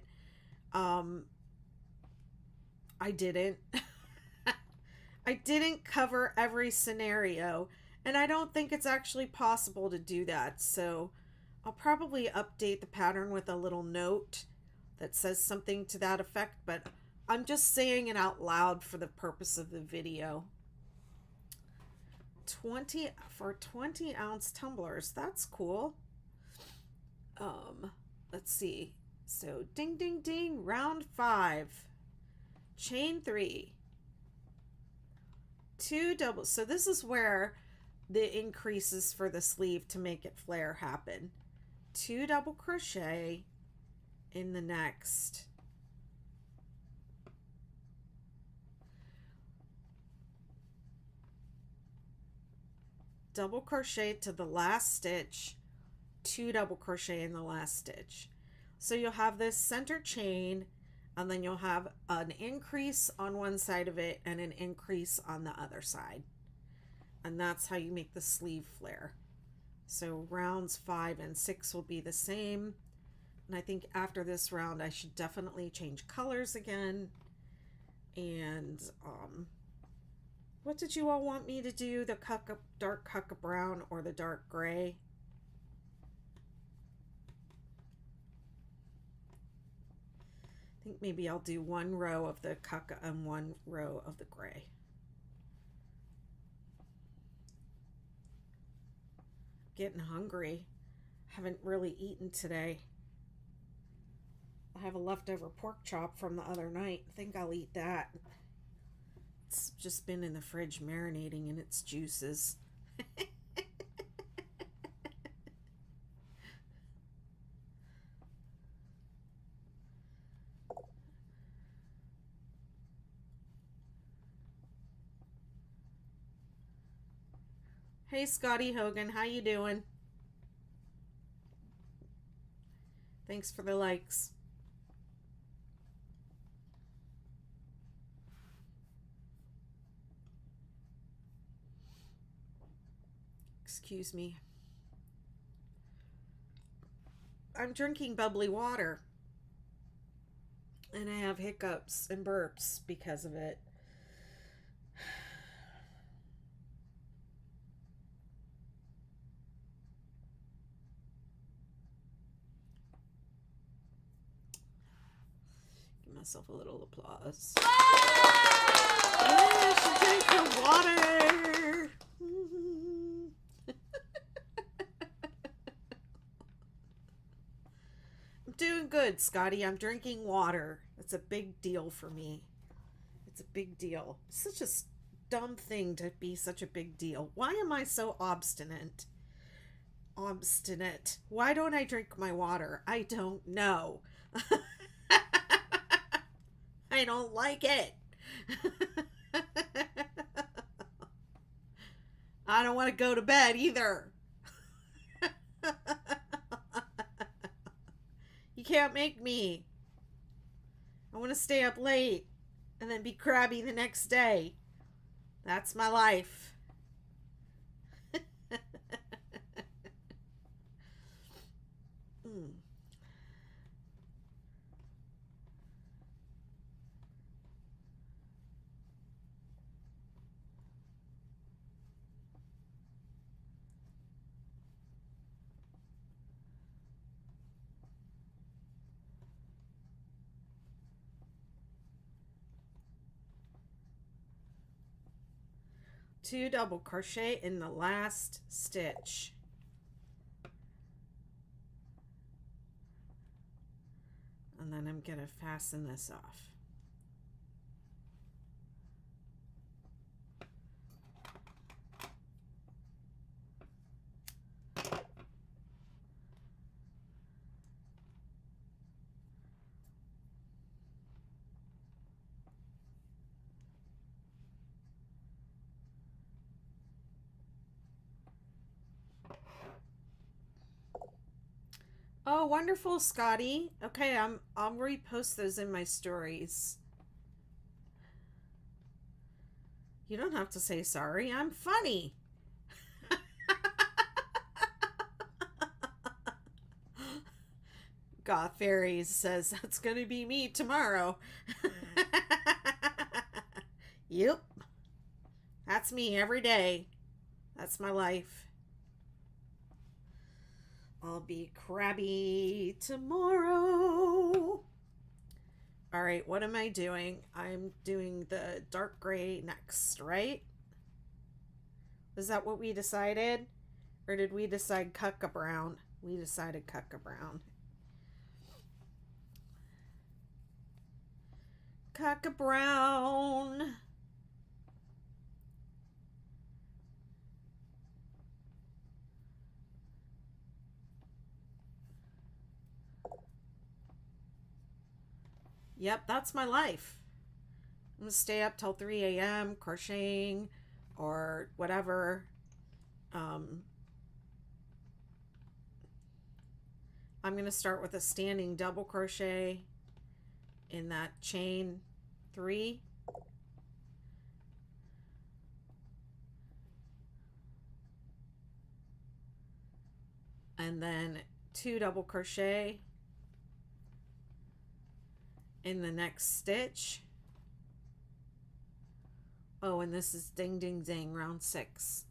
um, I didn't. I didn't cover every scenario, and I don't think it's actually possible to do that. So I'll probably update the pattern with a little note that says something to that effect, but I'm just saying it out loud for the purpose of the video. 20 for 20-ounce tumblers. That's cool. Let's see. So ding ding ding, round 5. Chain 3. 2 doubles. So this is where the increases for the sleeve to make it flare happen. 2 double crochet in the next. Double crochet to the last stitch, 2 double crochet in the last stitch. So you'll have this center chain, and then you'll have an increase on one side of it and an increase on the other side. And that's how you make the sleeve flare. So rounds 5 and 6 will be the same. And I think after this round, I should definitely change colors again. And what did you all want me to do? The dark cucka brown or the dark gray? I think maybe I'll do 1 row of the cucka and 1 row of the gray. Getting hungry. Haven't really eaten today. I have a leftover pork chop from the other night. I think I'll eat that. It's just been in the fridge marinating in its juices. Hey, Scotty Hogan, how you doing? Thanks for the likes. Excuse me. I'm drinking bubbly water. And I have hiccups and burps because of it. Give myself a little applause. Yeah, she drank her water. I'm doing good, Scotty. I'm drinking water. It's a big deal for me. It's a big deal. Such a dumb thing to be such a big deal. Why am I so obstinate? Obstinate. Why don't I drink my water? I don't know. I don't like it. I don't want to go to bed either. You can't make me. I want to stay up late and then be crabby the next day. That's my life. mm. Two double crochet in the last stitch. And then I'm going to fasten this off. Oh, wonderful, Scotty. Okay, I'll repost those in my stories. You don't have to say sorry. I'm funny. Goth Fairies says that's going to be me tomorrow. Yep. That's me every day. That's my life. I'll be crabby tomorrow. All right, what am I doing? I'm doing the dark gray next, right? Is that what we decided? Or did we decide Cucka Brown? We decided Cucka Brown. Cucka Brown. Yep, that's my life. I'm going to stay up till 3 a.m. crocheting or whatever. I'm going to start with a standing double crochet in that chain 3. And then 2 double crochet in the next stitch. Oh, and this is ding ding ding round 6.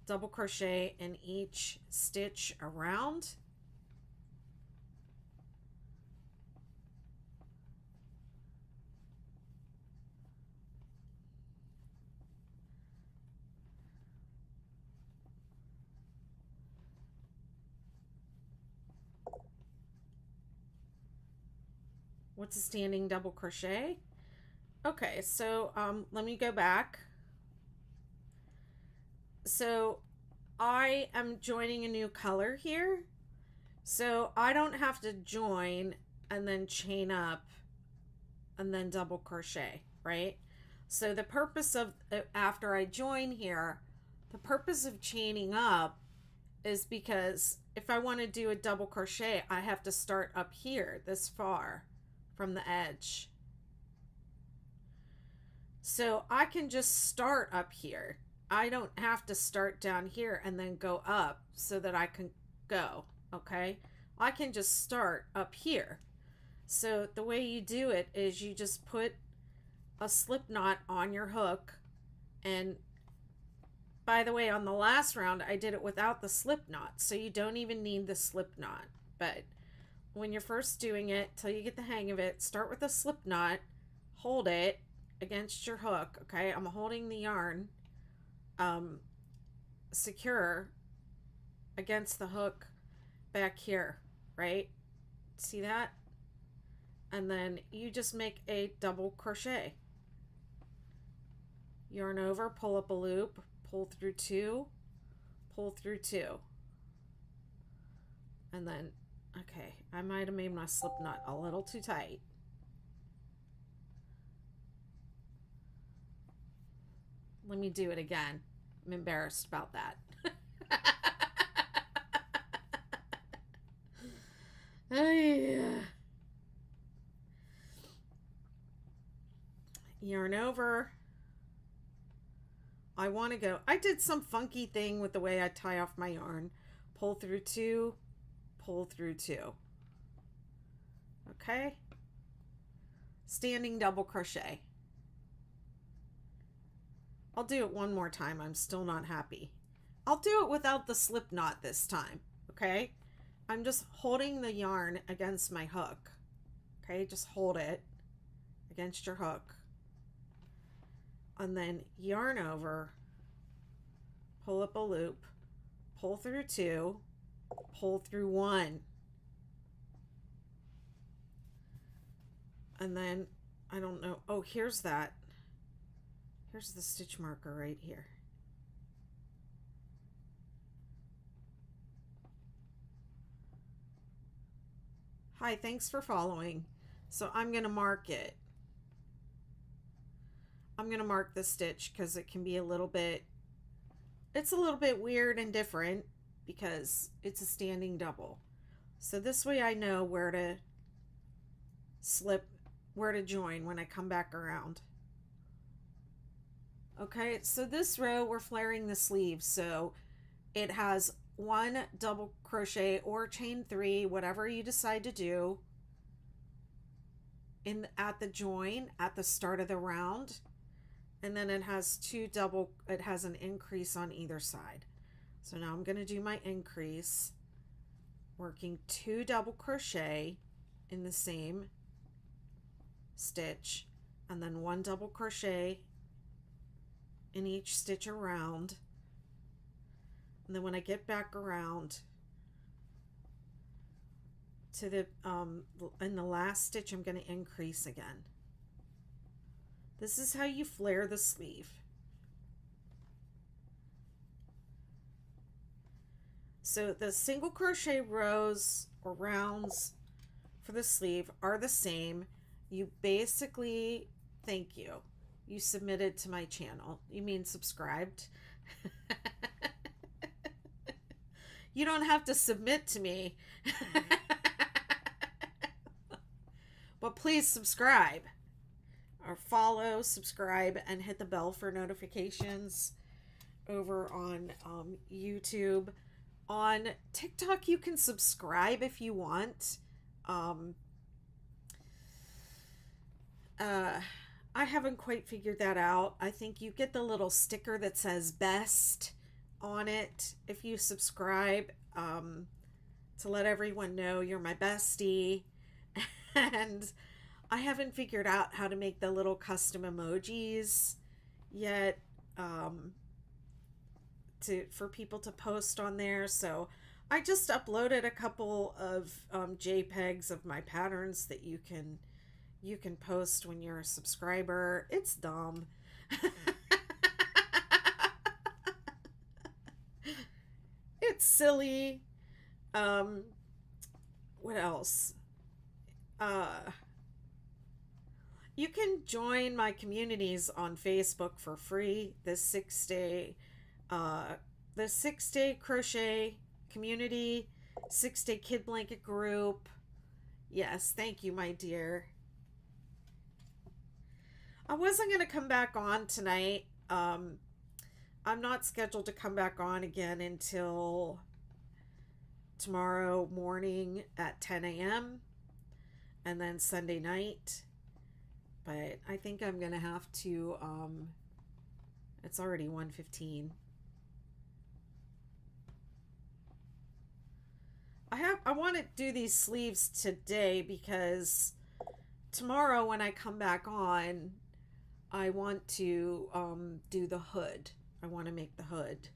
Double crochet in each stitch around. What's a standing double crochet? Okay, so let me go back. So I am joining a new color here. So I don't have to join and then chain up and then double crochet, right? So the purpose of after I join here, The purpose of chaining up is because if I want to do a double crochet, I have to start up here this far from the edge. So I can just start up here. I don't have to start down here and then go up so that I can go, okay? I can just start up here. So the way you do it is you just put a slip knot on your hook. And by the way, on the last round, I did it without the slip knot, so you don't even need the slip knot. But when you're first doing it, till you get the hang of it, start with a slip knot, hold it against your hook, okay? I'm holding the yarn secure against the hook back here, right? See that? And then you just make a double crochet. Yarn over, pull up a loop, pull through two, pull through two. And then, okay, I might have made my slip knot a little too tight. Let me do it again. I'm embarrassed about that. Oh, yeah. Yarn over. I want to go. I did some funky thing with the way I tie off my yarn. Pull through two, pull through two. Okay. Standing double crochet. I'll do it one more time. I'm still not happy. I'll do it without the slip knot this time. Okay. I'm just holding the yarn against my hook. Okay. Just hold it against your hook. And then yarn over, pull up a loop, pull through two, pull through one. And then, I don't know, oh, here's that. Here's the stitch marker right here. Hi, thanks for following. So I'm going to mark it. I'm going to mark the stitch because it can be a little bit weird and different because it's a standing double. So this way I know where to join when I come back around. Okay, so this row we're flaring the sleeves, so it has one double crochet or chain three, whatever you decide to do at the join at the start of the round. And then it has it has an increase on either side. So now I'm going to do my increase, working two double crochet in the same stitch, and then one double crochet in each stitch around. And then when I get back around to the, in the last stitch, I'm going to increase again. This is how you flare the sleeve. So the single crochet rows or rounds for the sleeve are the same. You basically, thank you. You submitted to my channel. You mean subscribed? You don't have to submit to me. But please subscribe. Or follow, subscribe, and hit the bell for notifications over on YouTube. On TikTok, you can subscribe if you want. I haven't quite figured that out. I think you get the little sticker that says best on it if you subscribe, to let everyone know you're my bestie. And I haven't figured out how to make the little custom emojis yet, for people to post on there. So I just uploaded a couple of JPEGs of my patterns that you can post when you're a subscriber. It's dumb. It's silly. What else? You can join my communities on Facebook for free. This 6-day uh, the 6-day crochet community, 6-day kid blanket group. Yes, thank you, my dear. I wasn't going to come back on tonight. I'm not scheduled to come back on again until tomorrow morning at 10 a.m. and then Sunday night. But I think I'm going to have to, it's already 1:15. I want to do these sleeves today because tomorrow when I come back on, I want to do the hood. I want to make the hood.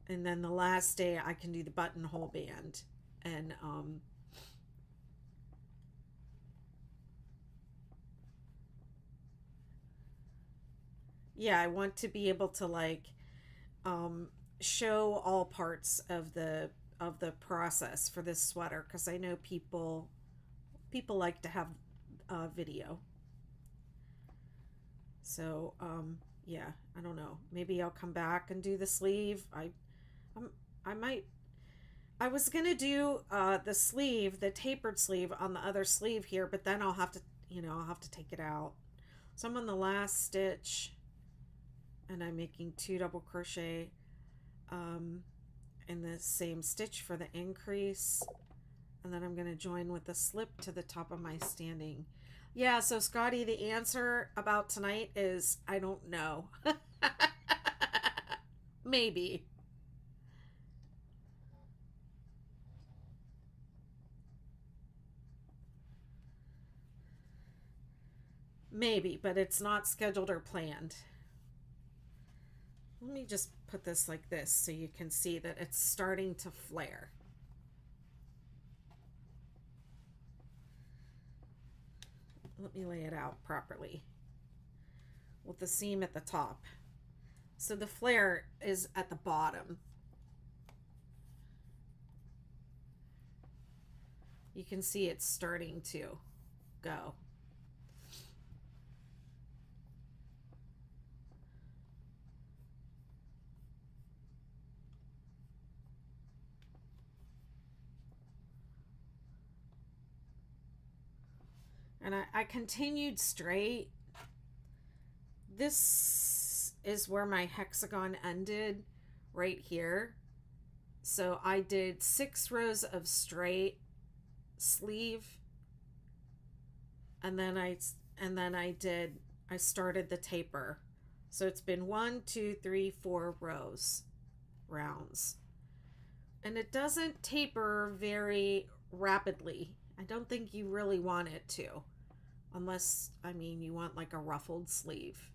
And then the last day I can do the buttonhole band. And yeah, I want to be able to like show all parts of the process for this sweater because I know people like to have video. So yeah, I don't know. Maybe I'll come back and do the sleeve. I might. I was gonna do the sleeve, the tapered sleeve on the other sleeve here, but then I'll have to, I'll have to take it out. So I'm on the last stitch, and I'm making 2 double crochet in the same stitch for the increase, and then I'm gonna join with the slip to the top of my standing. Yeah, so Scotty, the answer about tonight is I don't know. Maybe. Maybe, but it's not scheduled or planned. Let me just put this like this so you can see that it's starting to flare. Let me lay it out properly with the seam at the top. So the flare is at the bottom. You can see it's starting to go. And I continued straight. This is where my hexagon ended, right here. So I did 6 rows of straight sleeve, and then I started the taper. So it's been 1, 2, 3, 4 rounds, and it doesn't taper very rapidly. I don't think you really want it to, unless, I mean, you want like a ruffled sleeve.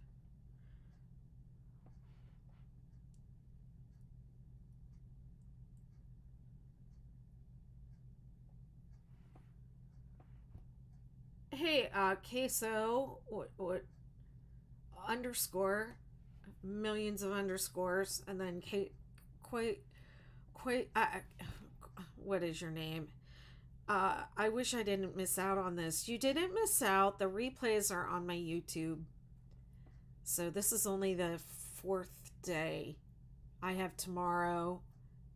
Hey, queso, what underscore, millions of underscores, and then quite, what is your name? I wish I didn't miss out on this. You didn't miss out. The replays are on my YouTube. So this is only the 4th day. I have tomorrow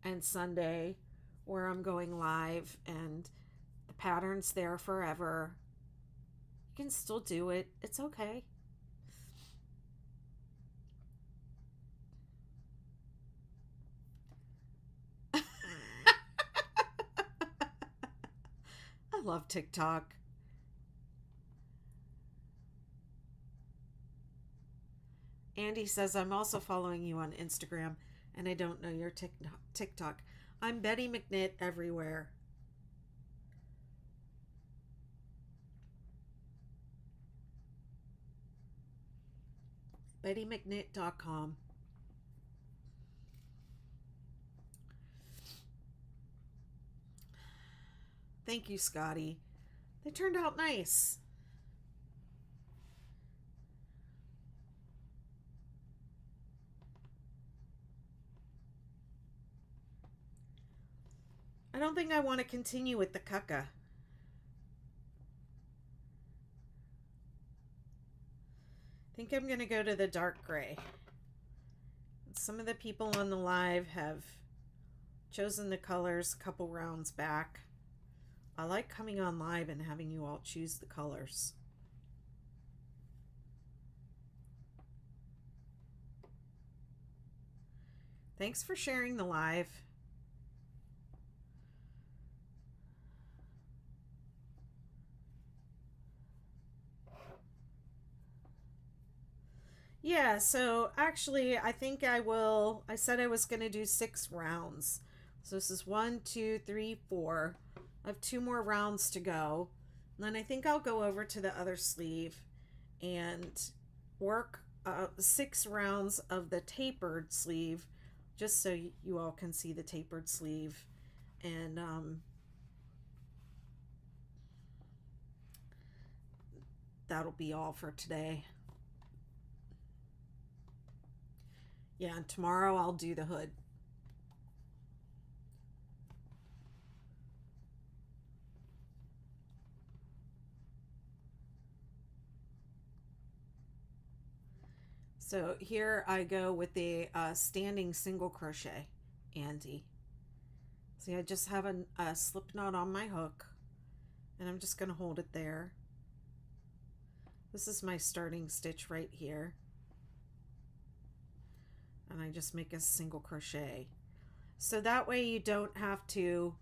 and Sunday where I'm going live, and the pattern's there forever. You can still do it. It's okay. I love TikTok. Andy says, I'm also following you on Instagram, and I don't know your TikTok. I'm Betty McKnit everywhere. BettyMcKnit.com. Thank you, Scotty. They turned out nice. I don't think I want to continue with the cucka. I think I'm going to go to the dark gray. Some of the people on the live have chosen the colors a couple rounds back. I like coming on live and having you all choose the colors. Thanks for sharing the live. Yeah, so actually I think I said I was going to do 6 rounds. So this is 1, 2, 3, 4. I have 2 more rounds to go. And then I think I'll go over to the other sleeve and work 6 rounds of the tapered sleeve, just so you all can see the tapered sleeve. And that'll be all for today. Yeah, and tomorrow I'll do the hood. So here I go with the standing single crochet Andy. See, I just have a slip knot on my hook, and I'm just going to hold it there. This is my starting stitch right here, and I just make a single crochet. So that way you don't have to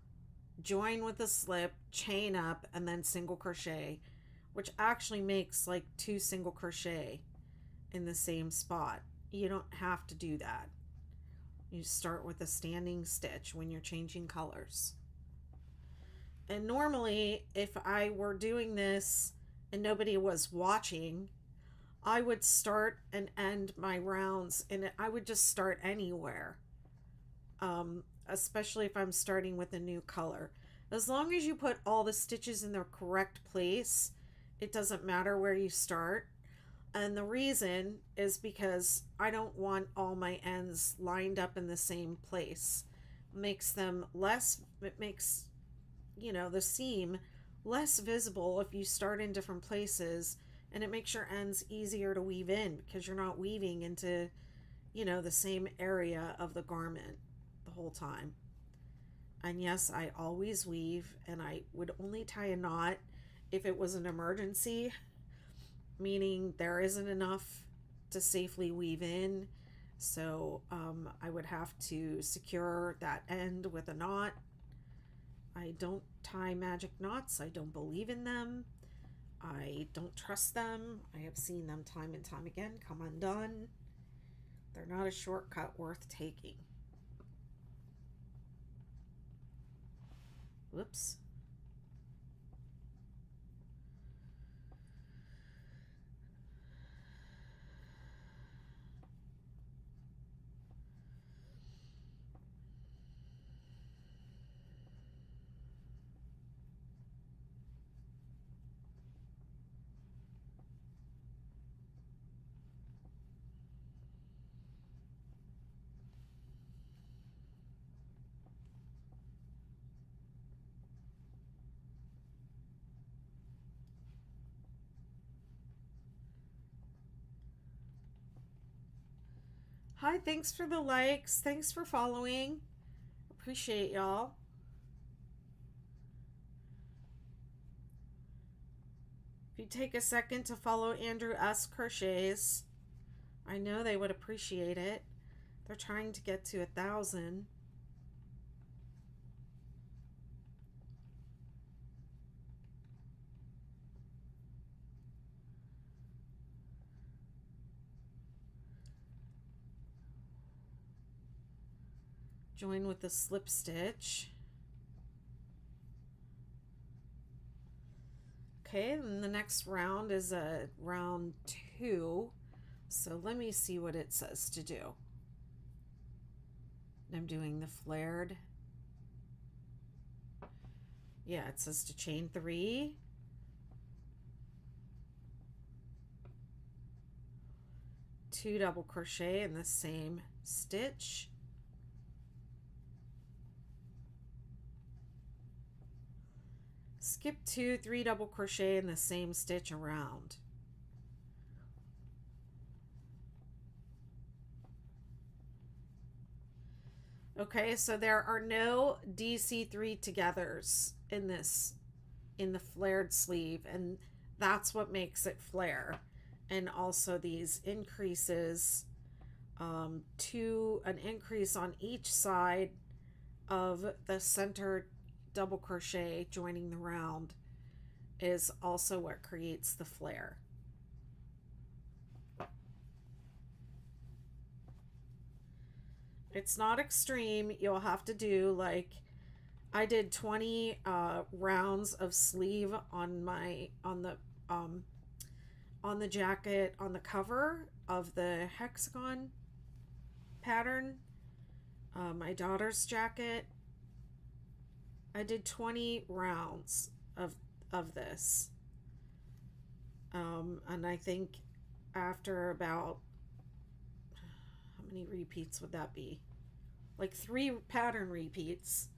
join with a slip, chain up, and then single crochet, which actually makes like 2 single crochet in the same spot. You don't have to do that. You start with a standing stitch when you're changing colors. And normally, if I were doing this and nobody was watching, I would start and end my rounds, and I would just start anywhere, especially if I'm starting with a new color. As long as you put all the stitches in their correct place, it doesn't matter where you start. And the reason is because I don't want all my ends lined up in the same place. It makes the seam less visible if you start in different places, and it makes your ends easier to weave in because you're not weaving into, the same area of the garment the whole time. And yes, I always weave, and I would only tie a knot if it was an emergency, meaning there isn't enough to safely weave in. So I would have to secure that end with a knot. I don't tie magic knots. I don't believe in them. I don't trust them. I have seen them time and time again come undone. They're not a shortcut worth taking. Whoops. Hi, thanks for the likes. Thanks for following. Appreciate y'all. If you take a second to follow Andrew S. Crochets, I know they would appreciate it. They're trying to get to 1,000. Join with the slip stitch. Okay, and the next round is a round 2. So let me see what it says to do. I'm doing the flared. Yeah, it says to chain 3. Two double crochet in the same stitch. Skip 2, 3 double crochet in the same stitch around. Okay, so there are no DC3 togethers in the flared sleeve, and that's what makes it flare. And also these increases, to an increase on each side of the center double crochet joining the round is also what creates the flare. It's not extreme. You'll have to do like I did 20 rounds of sleeve on my on the jacket on the cover of the hexagon pattern, my daughter's jacket. I did 20 rounds of this, and I think after about, how many repeats would that be? Like 3 pattern repeats.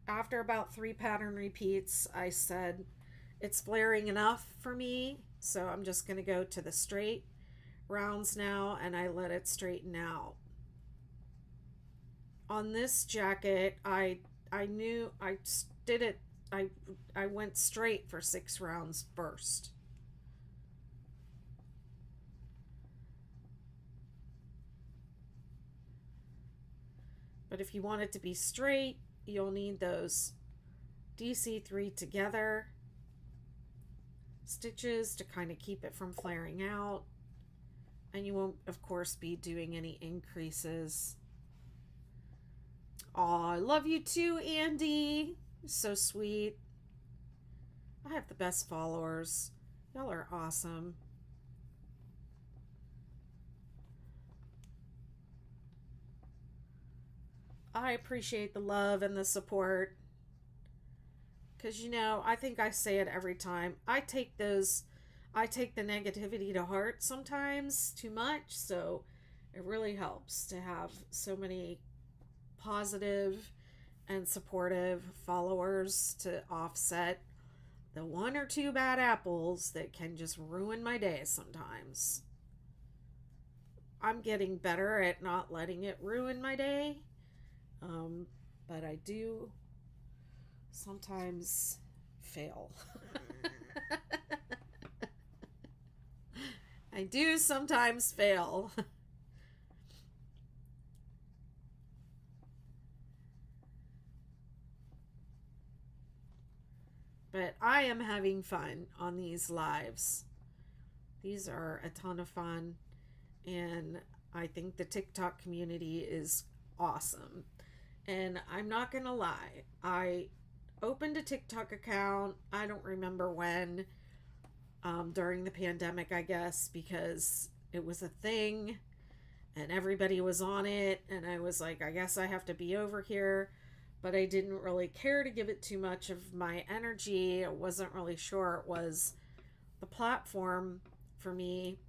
After about 3 pattern repeats, I said it's flaring enough for me, so I'm just going to go to the straight rounds now, and I let it straighten out. On this jacket, I knew I did it. I went straight for 6 rounds first. But if you want it to be straight, you'll need those DC3 together stitches to kind of keep it from flaring out. And you won't, of course, be doing any increases. Aw, I love you too, Andy. So sweet. I have the best followers. Y'all are awesome. I appreciate the love and the support. Because, you know, I think I say it every time. I take the negativity to heart sometimes too much. So it really helps to have so many positive and supportive followers to offset the 1 or 2 bad apples that can just ruin my day sometimes. I'm getting better at not letting it ruin my day. But I do sometimes fail. I do sometimes fail. But I am having fun on these lives. These are a ton of fun, and I think the TikTok community is awesome. And I'm not gonna lie, I opened a TikTok account, I don't remember when, during the pandemic, I guess, because it was a thing and everybody was on it, and I was like, I guess I have to be over here. But I didn't really care to give it too much of my energy. I wasn't really sure it was the platform for me.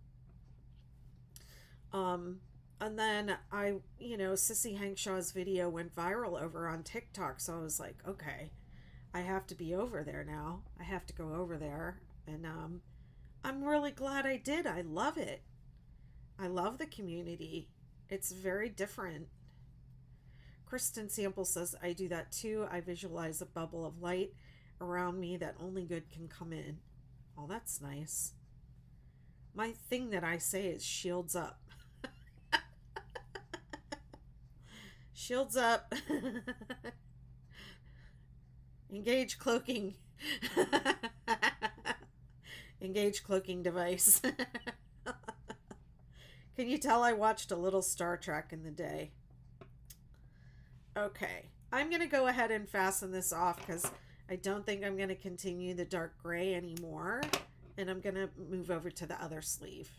And then Sissy Hangshaw's video went viral over on TikTok. So I was like, okay, I have to be over there now. I have to go over there. And I'm really glad I did. I love it. I love the community. It's very different. Kristen Sample says, I do that too. I visualize a bubble of light around me that only good can come in. Oh, that's nice. My thing that I say is shields up. Shields up. Engage cloaking. Engage cloaking device. Can you tell I watched a little Star Trek in the day? Okay, I'm going to go ahead and fasten this off because I don't think I'm going to continue the dark gray anymore. And I'm going to move over to the other sleeve.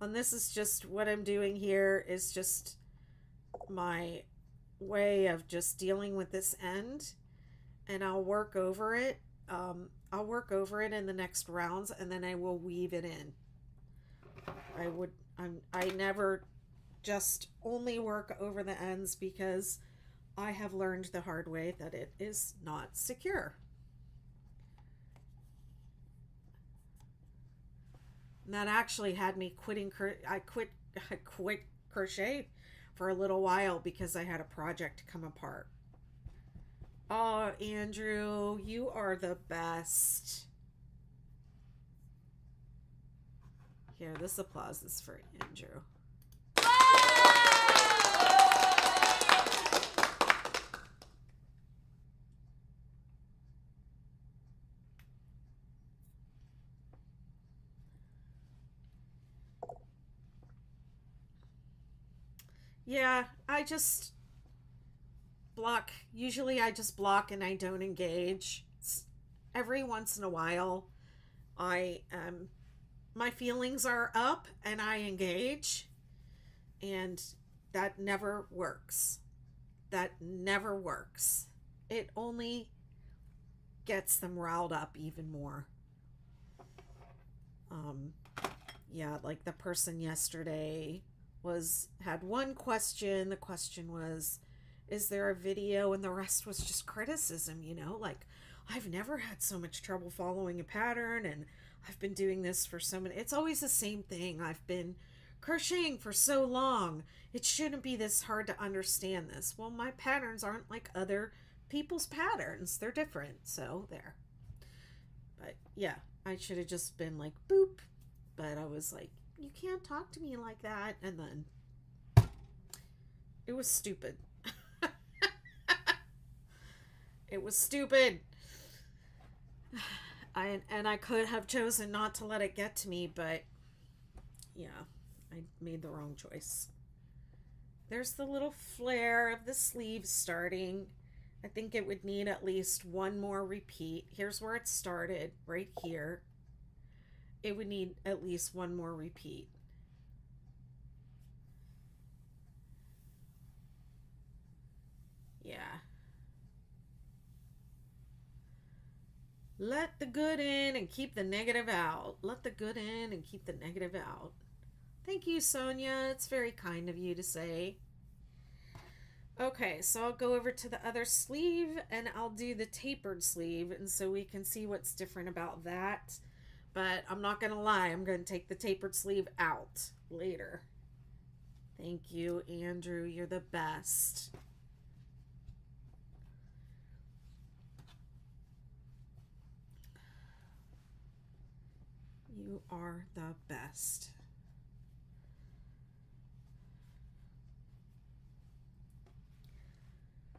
And this is just what I'm doing here is just my way of just dealing with this end. And I'll work over it. I'll work over it in the next rounds, and then I will weave it in. I never just only work over the ends because I have learned the hard way that it is not secure. And that actually had me quitting. I quit crochet for a little while because I had a project come apart. Oh, Andrew, you are the best. Here, this applause is for Andrew. Yeah, I just block. Usually I just block and I don't engage. Every once in a while, I my feelings are up and I engage, and that never works. That never works. It only gets them riled up even more. Um, yeah, like the person yesterday was had one question. The question was, is there a video? And the rest was just criticism, like I've never had so much trouble following a pattern, and I've been doing this for so many. It's always the same thing. I've been crocheting for so long. It shouldn't be this hard to understand this. Well, my patterns aren't like other people's patterns. They're different. So there. But yeah, I should have just been like boop. But I was like, you can't talk to me like that. And then it was stupid. It was stupid. I could have chosen not to let it get to me, but yeah, I made the wrong choice. There's the little flare of the sleeve starting. I think it would need at least one more repeat. Here's where it started, right here. It would need at least one more repeat. Yeah. Let the good in and keep the negative out. Let the good in and keep the negative out. Thank you, Sonia. It's very kind of you to say. Okay, so I'll go over to the other sleeve and I'll do the tapered sleeve, and so we can see what's different about that. But I'm not going to lie, I'm going to take the tapered sleeve out later. Thank you, Andrew. You're the best. You are the best.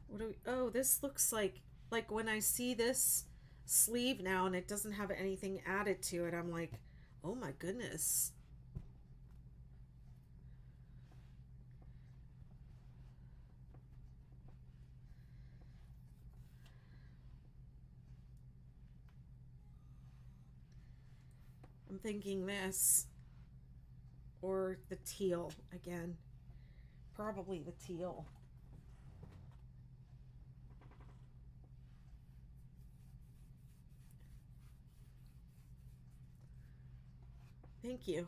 What do we, oh, this looks like when I see this sleeve now and it doesn't have anything added to it, I'm like, oh my goodness. I'm thinking this or the teal again. Probably the teal. Thank you.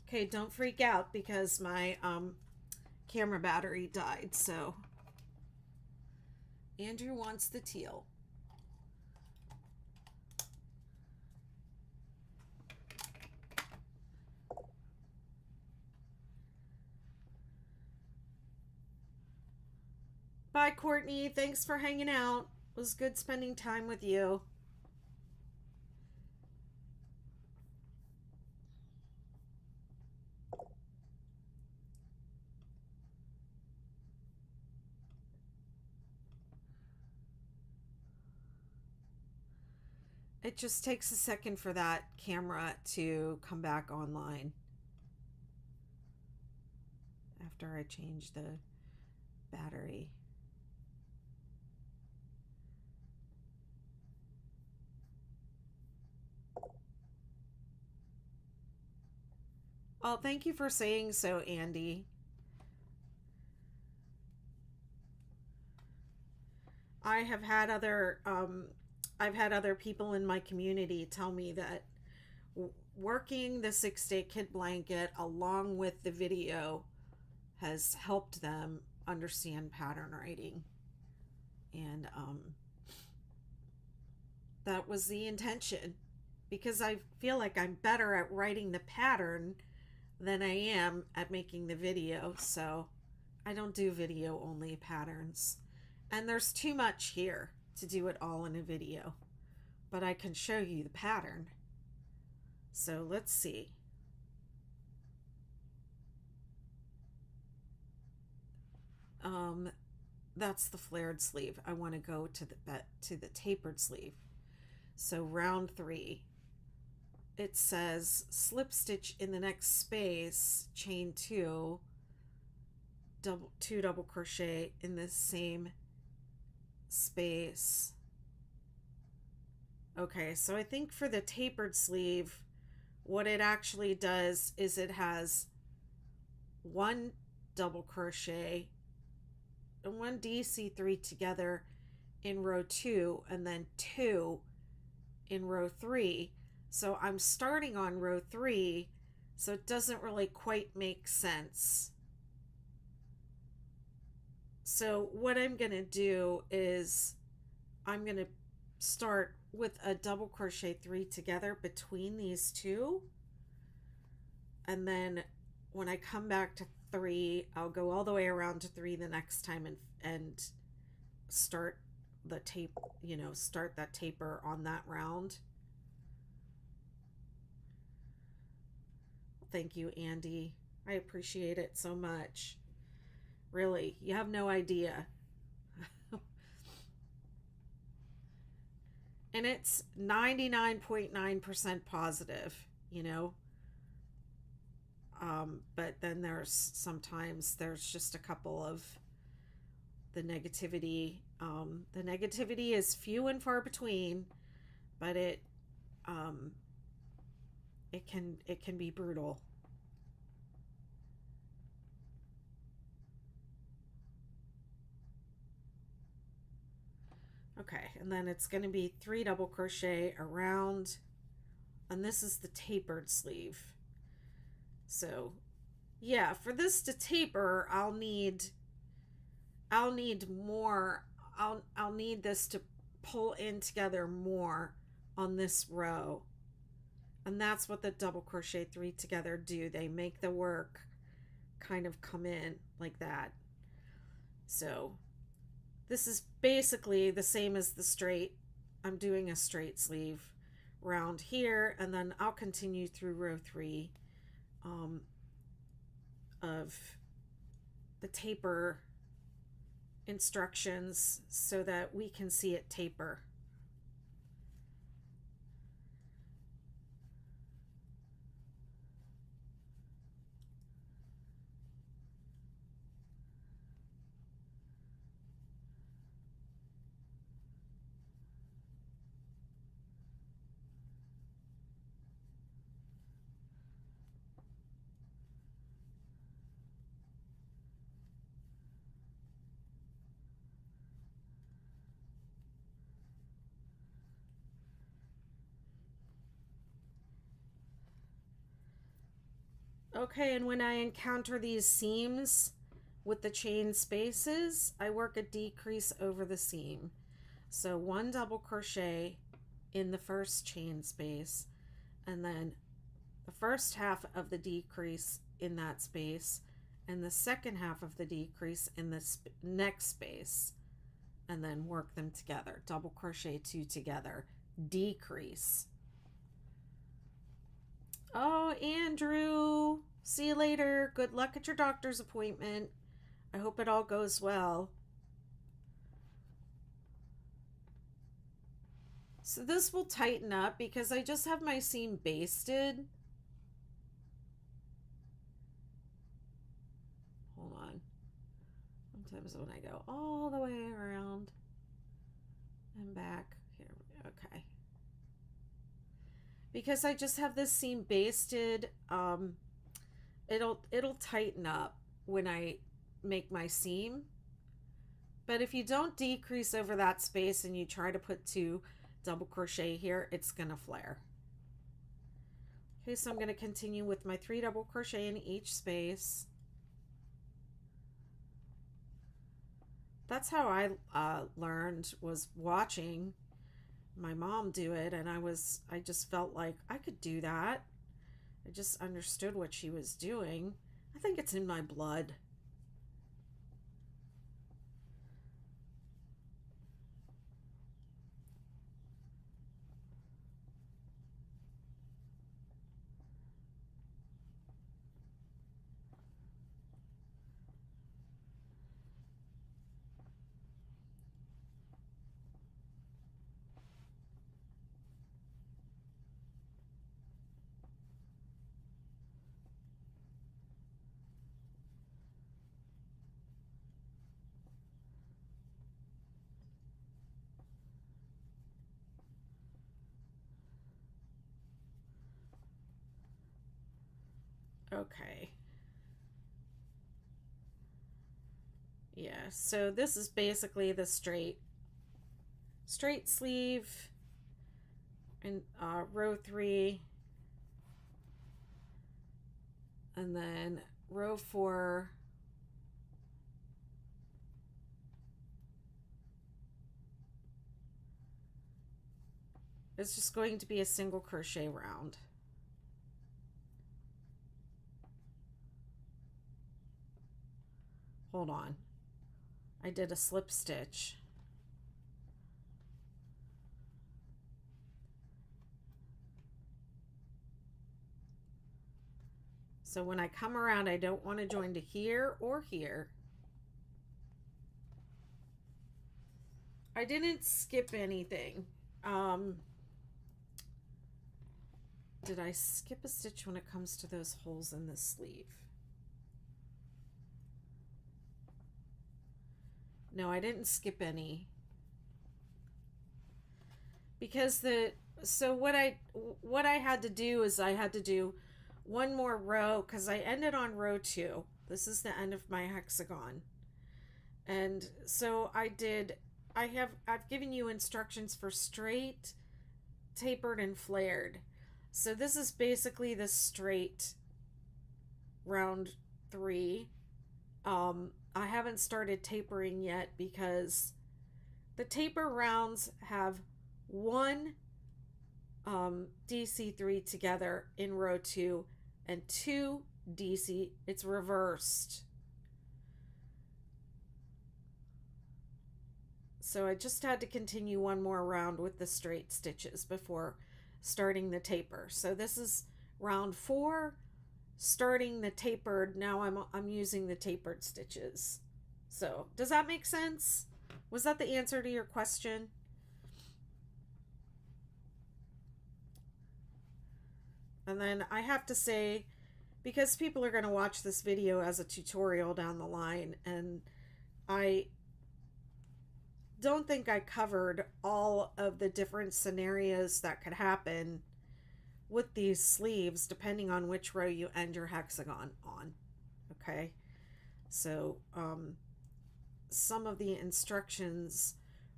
Okay, don't freak out because my camera battery died, so Andrew wants the teal. Bye, Courtney. Thanks for hanging out. It was good spending time with you. It just takes a second for that camera to come back online after I change the battery. Oh, thank you for saying so, Andy. I have had other I've had other people in my community tell me that working the 6-day kit blanket along with the video has helped them understand pattern writing. And that was the intention, because I feel like I'm better at writing the pattern than I am at making the video. So I don't do video only patterns. And there's too much here to do it all in a video. But I can show you the pattern. So let's see. That's the flared sleeve. I want to go to the tapered sleeve. So round 3. It says slip stitch in the next space, chain 2, 2 double crochet in the same space. Okay, so I think for the tapered sleeve, what it actually does is it has 1 double crochet and 1 DC3 together in row 2, and then 2 in row 3. So I'm starting on row 3, so it doesn't really quite make sense. So what I'm going to do is I'm going to start with a double crochet 3 together between these two, and then when I come back to 3, I'll go all the way around to 3 the next time and start the tape, start that taper on that round. Thank you, Andy. I appreciate it so much. Really, you have no idea. And it's 99.9% positive, but then sometimes there's just a couple of the negativity. The negativity is few and far between, but it can be brutal. Okay, and then it's going to be 3 double crochet around, and this is the tapered sleeve. So yeah, for this to taper, I'll need more. I'll need this to pull in together more on this row, and that's what the double crochet 3 together do. They make the work kind of come in like that. So this is basically the same as the straight. I'm doing a straight sleeve round here, and then I'll continue through row 3 of the taper instructions so that we can see it taper. Okay, and when I encounter these seams with the chain spaces, I work a decrease over the seam. So 1 double crochet in the first chain space, and then the first half of the decrease in that space, and the second half of the decrease in the next space, and then work them together. Double crochet 2 together, decrease. Oh, Andrew, see you later. Good luck at your doctor's appointment. I hope it all goes well. So this will tighten up because I just have my seam basted. Hold on. Sometimes when I go all the way around and back, here, okay. Because I just have this seam basted, it'll tighten up when I make my seam. But if you don't decrease over that space and you try to put 2 double crochet here, it's gonna flare. Okay, so I'm gonna continue with my 3 double crochet in each space. That's how I learned, was watching my mom do it, and I just felt like I could do that. I just understood what she was doing. I think it's in my blood. Okay. Yeah, so this is basically the straight sleeve in row 3, and then row 4 is just going to be a single crochet round. Hold on, I did a slip stitch. So when I come around, I don't want to join to here or here. I didn't skip anything. Did I skip a stitch when it comes to those holes in the sleeve? No, I didn't skip any. Because what I had to do is I had to do one more row, because I ended on row 2. This is the end of my hexagon. And so I've given you instructions for straight, tapered, and flared. So this is basically the straight round 3. I haven't started tapering yet because the taper rounds have one DC3 together in row 2 and 2 DC. It's reversed. So I just had to continue one more round with the straight stitches before starting the taper. So this is round 4, starting the tapered. Now I'm using the tapered stitches. So does that make sense? Was that the answer to your question? And then I have to say, because people are going to watch this video as a tutorial down the line, and I don't think I covered all of the different scenarios that could happen with these sleeves depending on which row you end your hexagon on. Okay, so some of the instructions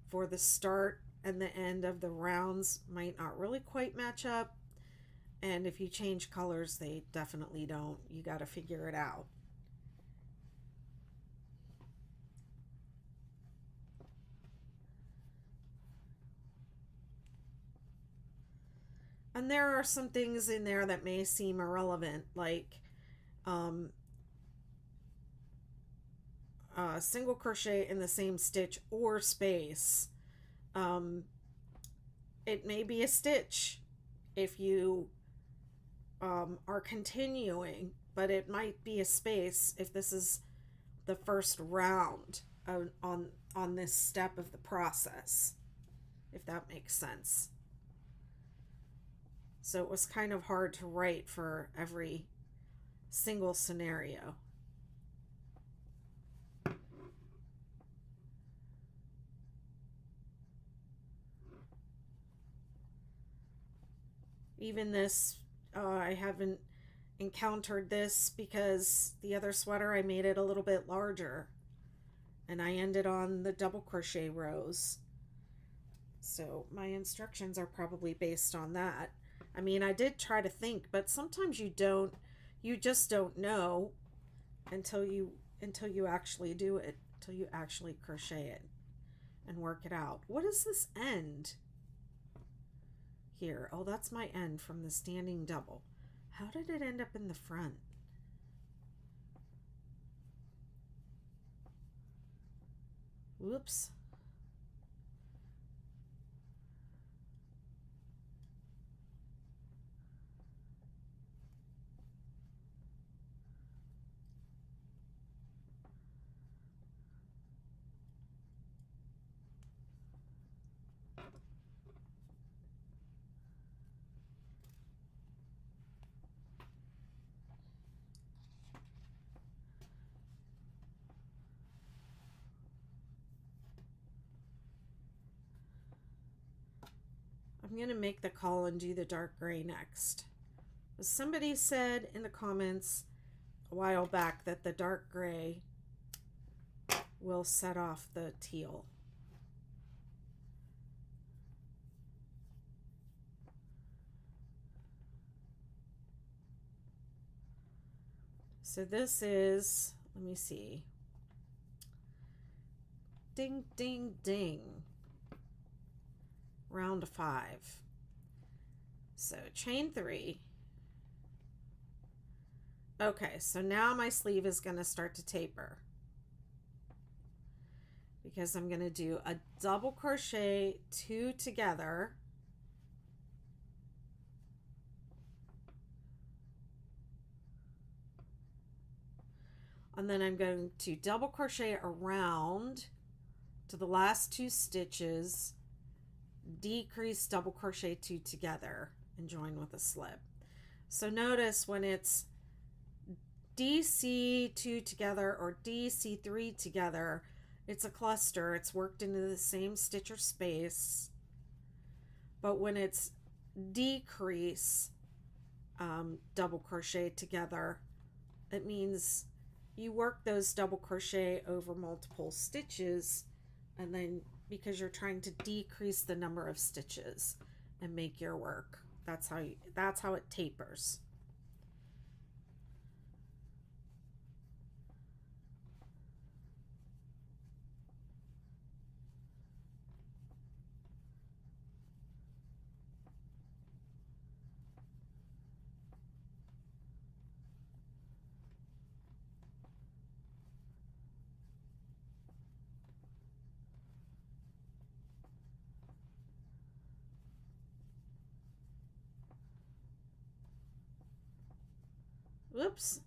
for the start and the end of the rounds might not really quite match up, and if you change colors, they definitely don't. You got to figure it out. And there are some things in there that may seem irrelevant, like single crochet in the same stitch or space. It may be a stitch if you are continuing, but it might be a space if this is the first round on this step of the process, if that makes sense. So it was kind of hard to write for every single scenario. Even this, I haven't encountered this because the other sweater I made it a little bit larger and I ended on the double crochet rows. So my instructions are probably based on that. I mean, I did try to think, but sometimes you just don't know until you actually do it till you actually crochet it and work it out. What is this end here? Oh, that's my end from the standing double. How did it end up in the front? Whoops. I'm going to make the call and do the dark gray next. Somebody said in the comments a while back that the dark gray will set off the teal. So this is, let me see. Ding, ding, ding. Round 5. So chain 3. Okay, so now my sleeve is going to start to taper, because I'm going to do a double crochet 2 together, and then I'm going to double crochet around to the last 2 stitches, decrease, double crochet 2 together, and join with a slip. So notice when it's DC2 together or DC3 together, it's a cluster. It's worked into the same stitch or space. But when it's decrease, double crochet together, it means you work those double crochet over multiple stitches, and then because you're trying to decrease the number of stitches and make your work. That's how it tapers. Whoops.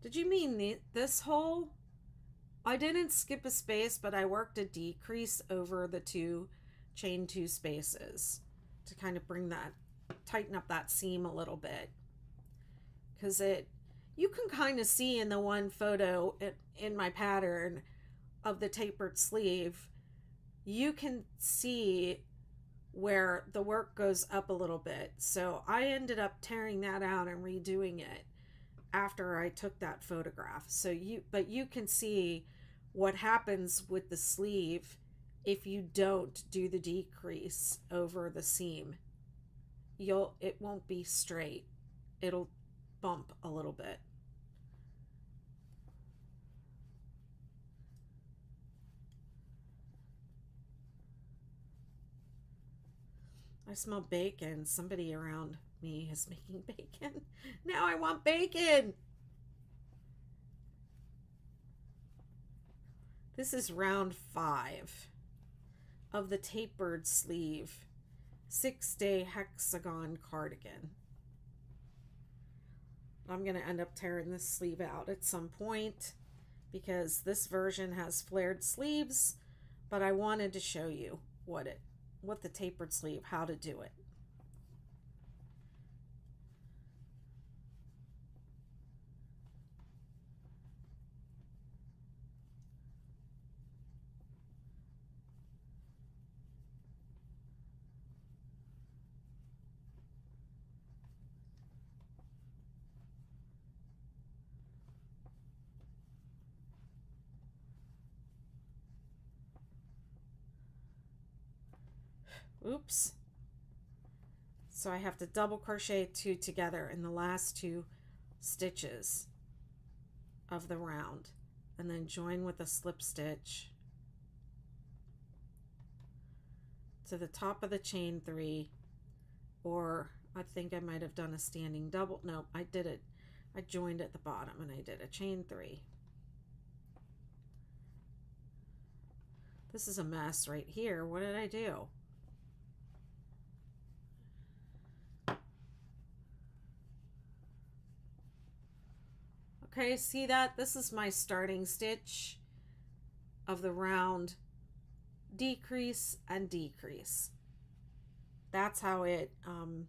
Did you mean this hole? I didn't skip a space, but I worked a decrease over the chain 2 spaces to kind of tighten up that seam a little bit. Because you can kind of see in the one photo in my pattern of the tapered sleeve, you can see where the work goes up a little bit. So I ended up tearing that out and redoing it after I took that photograph. But you can see what happens with the sleeve if you don't do the decrease over the seam. It won't be straight. It'll bump a little bit. I smell bacon. Somebody around me is making bacon. Now I want bacon. This is round 5 of the tapered sleeve 6-day hexagon cardigan. I'm going to end up tearing this sleeve out at some point because this version has flared sleeves, but I wanted to show you what the tapered sleeve, how to do it. Oops. So I have to double crochet 2 together in the last 2 stitches of the round, and then join with a slip stitch to the top of the chain 3, or I think I might have done a standing double. No, I did it. I joined at the bottom and I did a chain 3. This is a mess right here. What did I do? Okay, see that? This is my starting stitch of the round decrease and decrease. That's how it, I'm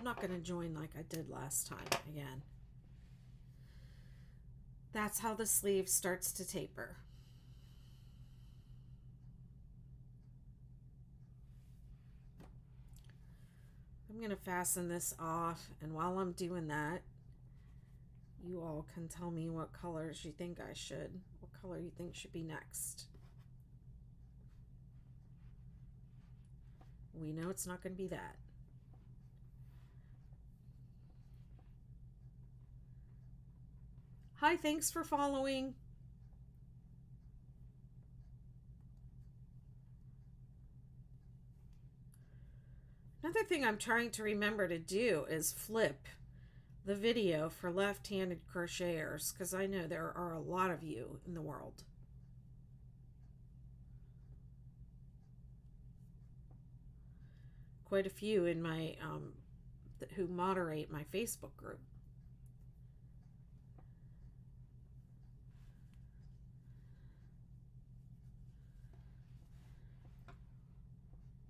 not going to join like I did last time again. That's how the sleeve starts to taper. I'm going to fasten this off, and while I'm doing that, you all can tell me what colors you think I should, what color you think should be next. We know it's not going to be that. Hi, thanks for following. Another thing I'm trying to remember to do is flip the video for left-handed crocheters, because I know there are a lot of you in the world. Quite a few in my who moderate my Facebook group.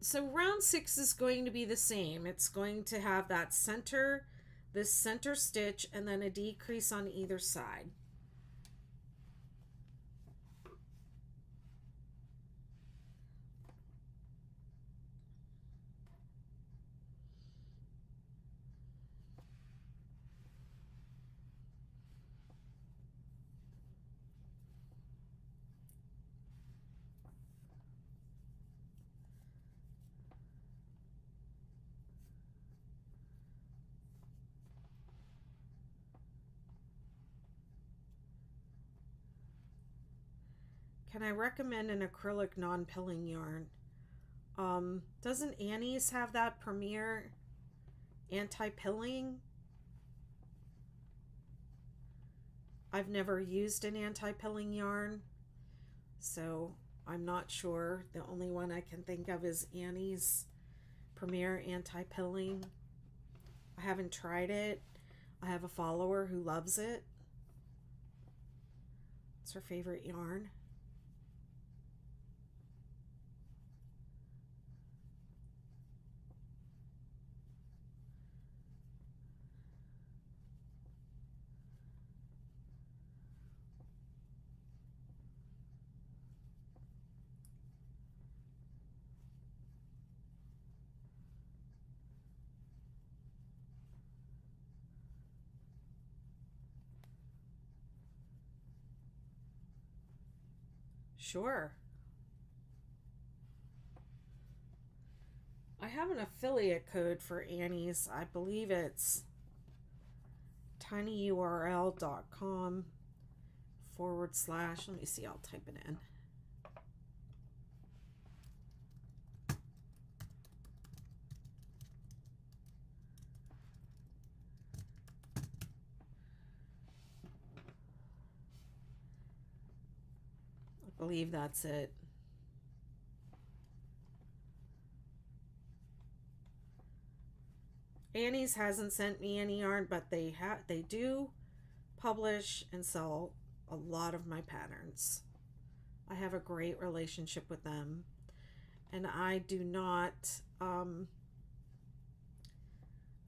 So round 6 is going to be the same. It's going to have that center, this center stitch, and then a decrease on either side. Can I recommend an acrylic non-pilling yarn? Doesn't Annie's have that Premier anti-pilling? I've never used an anti-pilling yarn, so I'm not sure. The only one I can think of is Annie's Premier anti-pilling. I haven't tried it. I have a follower who loves it. It's her favorite yarn. Sure. I have an affiliate code for Annie's. I believe it's tinyurl.com / let me see, I'll type it in. I believe that's it. Annie's hasn't sent me any yarn, but they do publish and sell a lot of my patterns. I have a great relationship with them, and I do not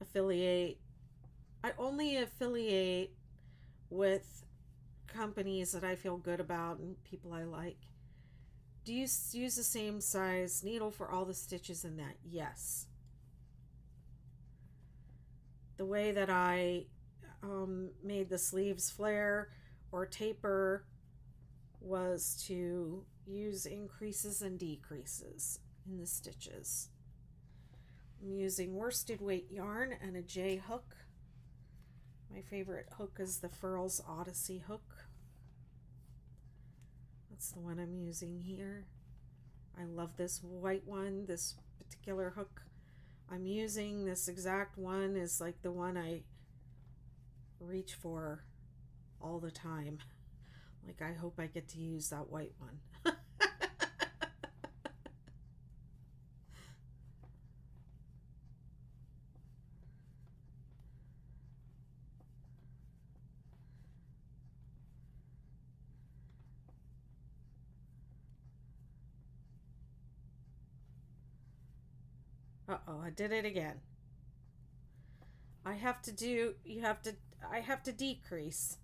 affiliate. I only affiliate with companies that I feel good about and people I like. Do you use the same size needle for all the stitches in that? Yes. The way that I made the sleeves flare or taper was to use increases and decreases in the stitches. I'm using worsted weight yarn and a J hook My favorite hook is the Furls Odyssey hook. That's the one I'm using here. I love this white one, this particular hook I'm using. This exact one is like the one I reach for all the time. Like, I hope I get to use that white one. Uh-oh, I did it again. I have to decrease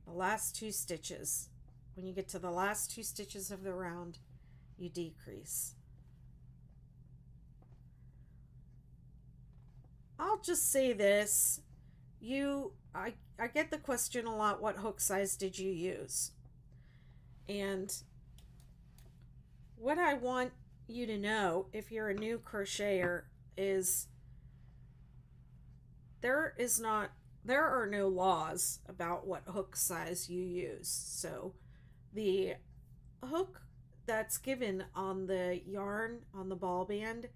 the last 2 stitches. When you get to the last 2 stitches of the round, you decrease. I'll just say this. I get the question a lot, what hook size did you use? And what I want you to know, if you're a new crocheter, is there are no laws about what hook size you use. So the hook that's given on the yarn on the ball band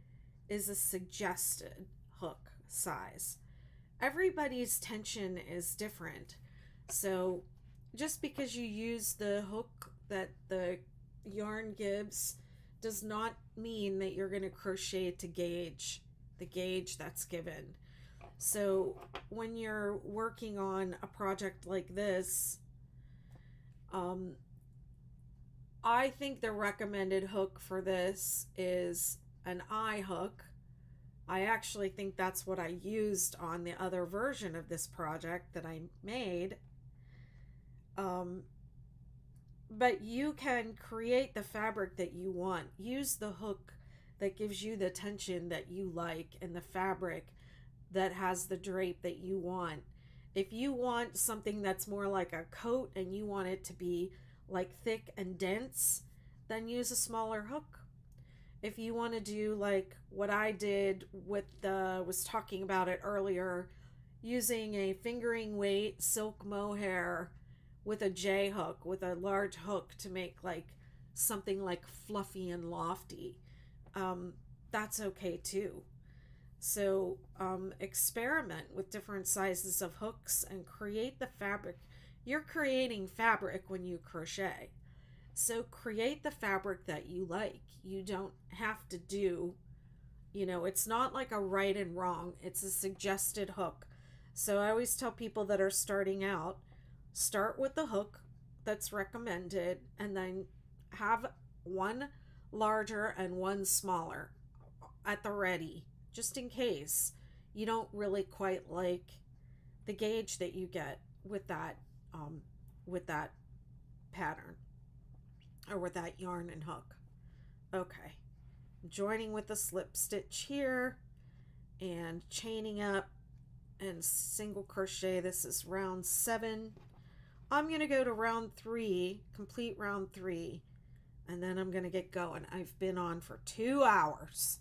is a suggested hook size. Everybody's tension is different. So just because you use the hook that the yarn gives does not mean that you're going to crochet to gauge the gauge that's given. So when you're working on a project like this, I think the recommended hook for this is an eye hook. I actually think that's what I used on the other version of this project that I made. But you can create the fabric that you want. Use the hook that gives you the tension that you like and the fabric that has the drape that you want. If you want something that's more like a coat and you want it to be like thick and dense, then use a smaller hook. If you want to do like what I did with was talking about it earlier, using a fingering weight silk mohair with a J hook, with a large hook to make like something like fluffy and lofty, that's okay too. So experiment with different sizes of hooks and create the fabric. You're creating fabric when you crochet. So create the fabric that you like. You don't have to do, it's not like a right and wrong. It's a suggested hook. So I always tell people that are starting out, start with the hook that's recommended and then have one larger and one smaller at the ready, just in case you don't really quite like the gauge that you get with that pattern or with that yarn and hook. Okay, joining with the slip stitch here and chaining up and single crochet. This is round 7. I'm going to go to round 3, complete round 3, and then I'm going to get going. I've been on for 2 hours.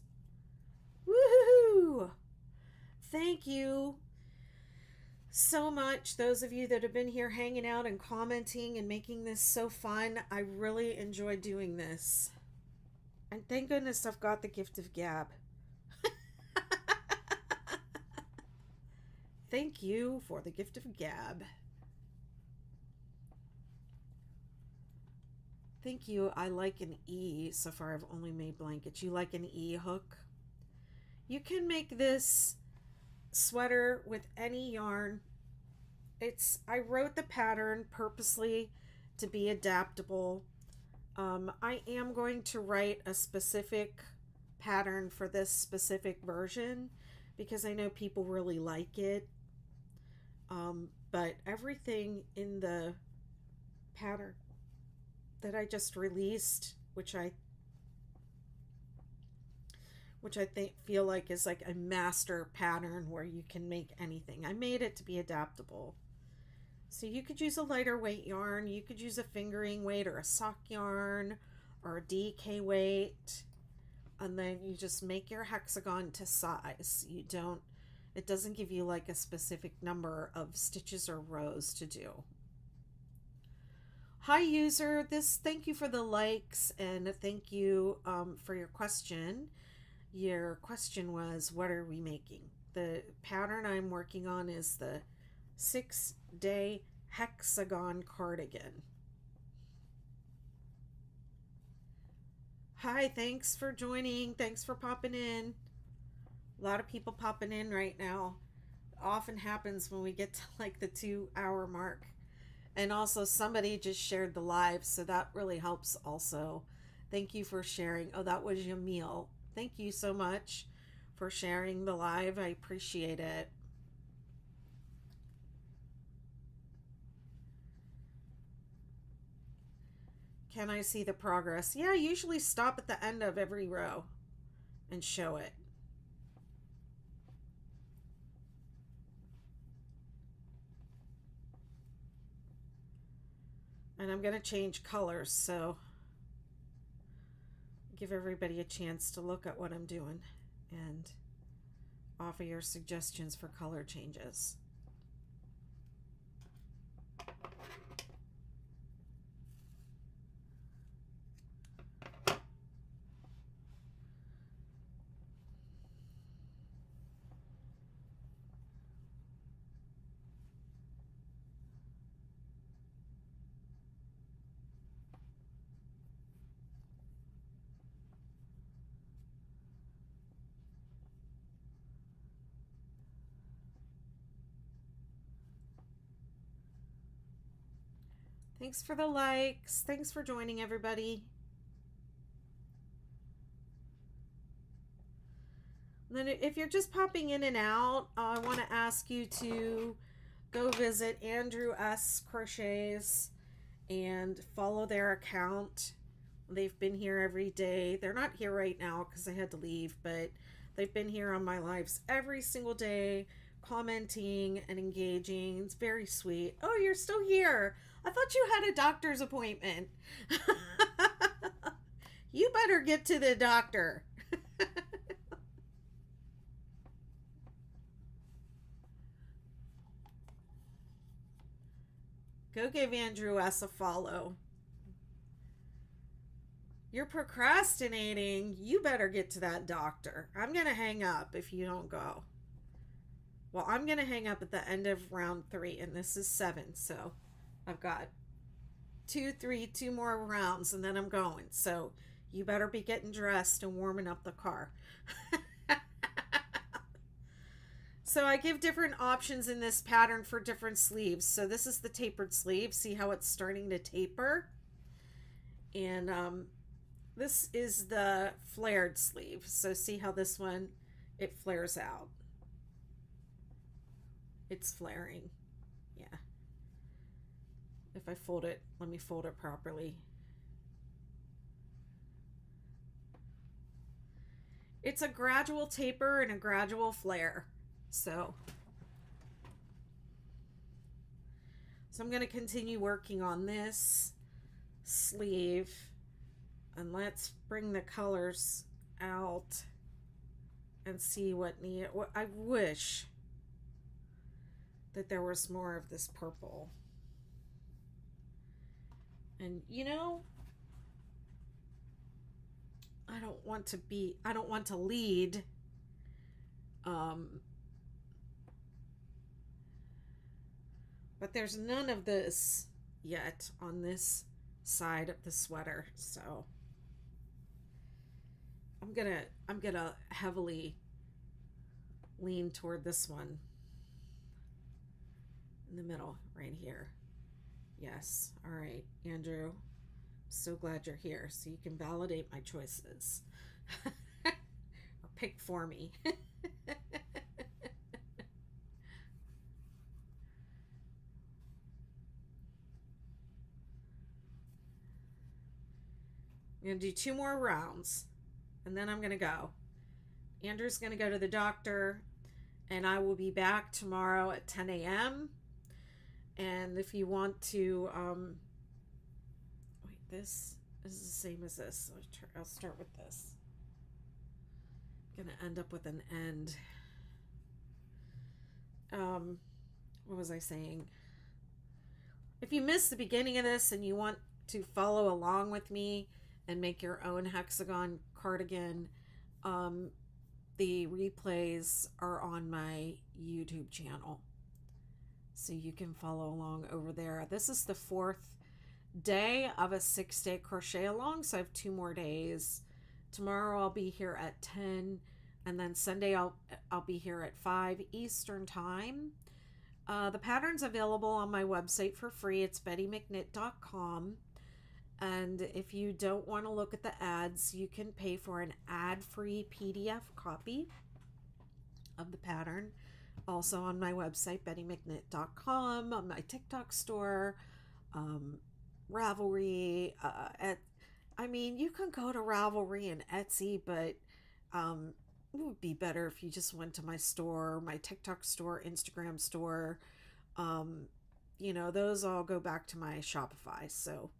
Woohoo! Thank you so much, those of you that have been here hanging out and commenting and making this so fun. I really enjoy doing this. And thank goodness I've got the gift of gab. Thank you for the gift of gab. Thank you. I like an E. So far I've only made blankets. You like an E hook? You can make this sweater with any yarn. I wrote the pattern purposely to be adaptable. I am going to write a specific pattern for this specific version because I know people really like it. But everything in the pattern that I just released, which I feel like is like a master pattern where you can make anything. I made it to be adaptable. So you could use a lighter weight yarn, you could use a fingering weight or a sock yarn or a DK weight, and then you just make your hexagon to size. You don't It doesn't give you like a specific number of stitches or rows to do. Hi user, thank you for the likes, and thank you for your question. Your question was, what are we making? The pattern I'm working on is the 6-day hexagon cardigan. Hi, thanks for joining. Thanks for popping in. A lot of people popping in right now. It often happens when we get to like the 2-hour mark. And also somebody just shared the live, so that really helps also. Thank you for sharing. Oh, that was Yamil. Thank you so much for sharing the live. I appreciate it. Can I see the progress? Yeah, I usually stop at the end of every row and show it. And I'm going to change colors, so give everybody a chance to look at what I'm doing and offer your suggestions for color changes. Thanks for the likes. Thanks for joining, everybody. And then if you're just popping in and out, I want to ask you to go visit Andrew S. Crochets and follow their account. They've been here every day. They're not here right now because I had to leave, but they've been here on my lives every single day, commenting and engaging. It's very sweet. Oh, you're still here. I thought you had a doctor's appointment. You better get to the doctor. Go give Andrew S. a follow. You're procrastinating. You better get to that doctor. I'm going to hang up if you don't go. Well, I'm going to hang up at the end of round 3, and this is 7, so I've got 2 more rounds, and then I'm going. So you better be getting dressed and warming up the car. So I give different options in this pattern for different sleeves. So this is the tapered sleeve. See how it's starting to taper? And this is the flared sleeve. So see how this one, it flares out. It's flaring. Yeah. If I fold it, let me fold it properly. It's a gradual taper and a gradual flare. So I'm going to continue working on this sleeve, and let's bring the colors out and see what I wish that there was more of this purple. And you know, I don't want to lead but there's none of this yet on this side of the sweater, so I'm gonna heavily lean toward this one in the middle right here. Yes. All right, Andrew, so glad you're here so you can validate my choices. Or pick for me. I'm going to do 2 more rounds, and then I'm going to go. Andrew's going to go to the doctor, and I will be back tomorrow at 10 a.m. And if you want to, wait, this is the same as this. So I'll start with this. I'm going to end up with an end. um, what was I saying? If you missed the beginning of this and you want to follow along with me and make your own hexagon cardigan, um, the replays are on my YouTube channel. So you can follow along over there. This is the 4th day of a 6-day crochet along, so I have 2 more days. Tomorrow I'll be here at 10, and then Sunday I'll be here at 5 Eastern time. The pattern's available on my website for free. It's bettymcknit.com. And if you don't want to look at the ads, you can pay for an ad-free PDF copy of the pattern. Also on my website, bettymcknit.com, on my TikTok store, Ravelry. You can go to Ravelry and Etsy, but it would be better if you just went to my store, my TikTok store, Instagram store. Those all go back to my Shopify. So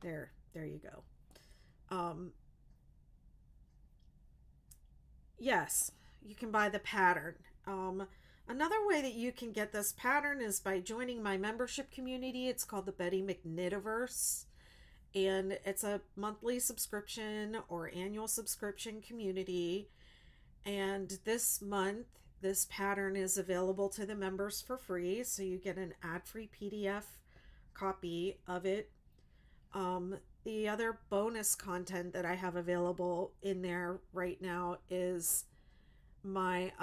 there you go. Yes, you can buy the pattern. Another way that you can get this pattern is by joining my membership community. It's called the Betty McKnitiverse, and it's a monthly subscription or annual subscription community. And this month, this pattern is available to the members for free, so you get an ad-free PDF copy of it. The other bonus content that I have available in there right now is my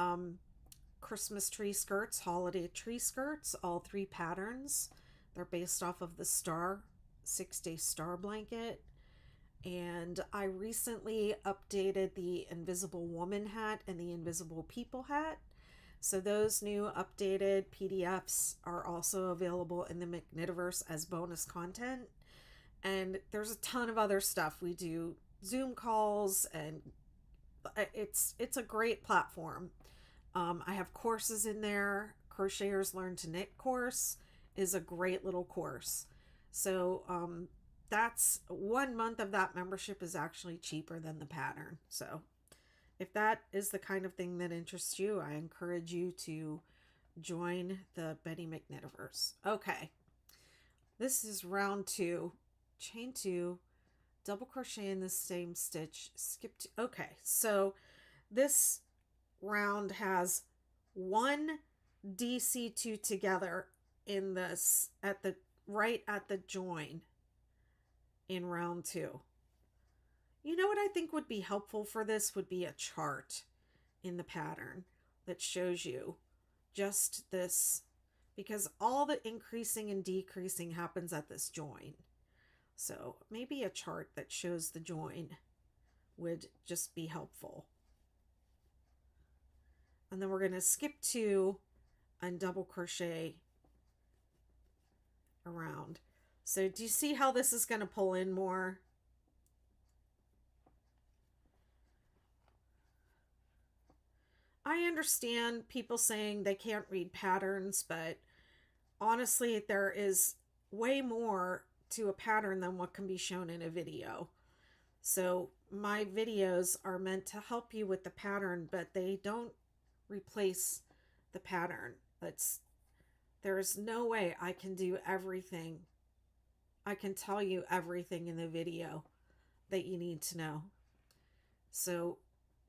Christmas tree skirts, holiday tree skirts, all 3 patterns. They're based off of the star, 6-day star blanket. And I recently updated the Invisible Woman hat and the Invisible People hat. So those new updated PDFs are also available in the McKnitiverse as bonus content. And there's a ton of other stuff. We do Zoom calls, and it's a great platform. I have courses in there. Crocheters Learn to Knit course is a great little course. So that's 1 month of that membership is actually cheaper than the pattern. So if that is the kind of thing that interests you, I encourage you to join the Betty McKnitiverse. Okay, this is round 2, chain 2, double crochet in the same stitch, skip 2. Okay, so this round has 1 DC2 together in this right at the join in round 2. You know what I think would be helpful for this would be a chart in the pattern that shows you just this, because all the increasing and decreasing happens at this join. So maybe a chart that shows the join would just be helpful. And then we're going to skip 2 and double crochet around. So do you see how this is going to pull in more? I understand people saying they can't read patterns, but honestly, there is way more to a pattern than what can be shown in a video. So my videos are meant to help you with the pattern, but they don't replace the pattern. There's no way I can do everything. I can tell you everything in the video that you need to know. So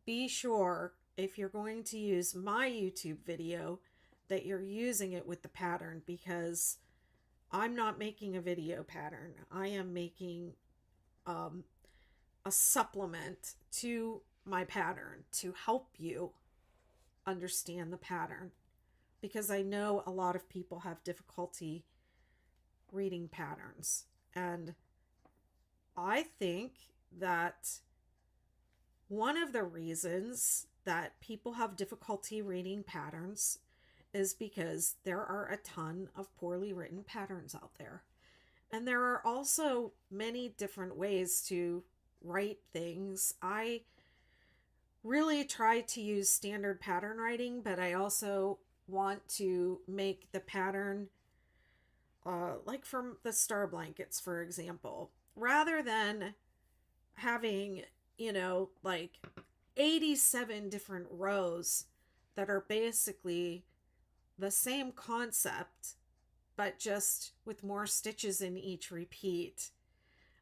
be sure, if you're going to use my YouTube video, that you're using it with the pattern, because I'm not making a video pattern. I am making a supplement to my pattern to help you understand the pattern, because I know a lot of people have difficulty reading patterns. And I think that one of the reasons that people have difficulty reading patterns is because there are a ton of poorly written patterns out there. And there are also many different ways to write things. I really try to use standard pattern writing, but I also want to make the pattern like from the star blankets, for example, rather than having, like 87 different rows that are basically the same concept, but just with more stitches in each repeat.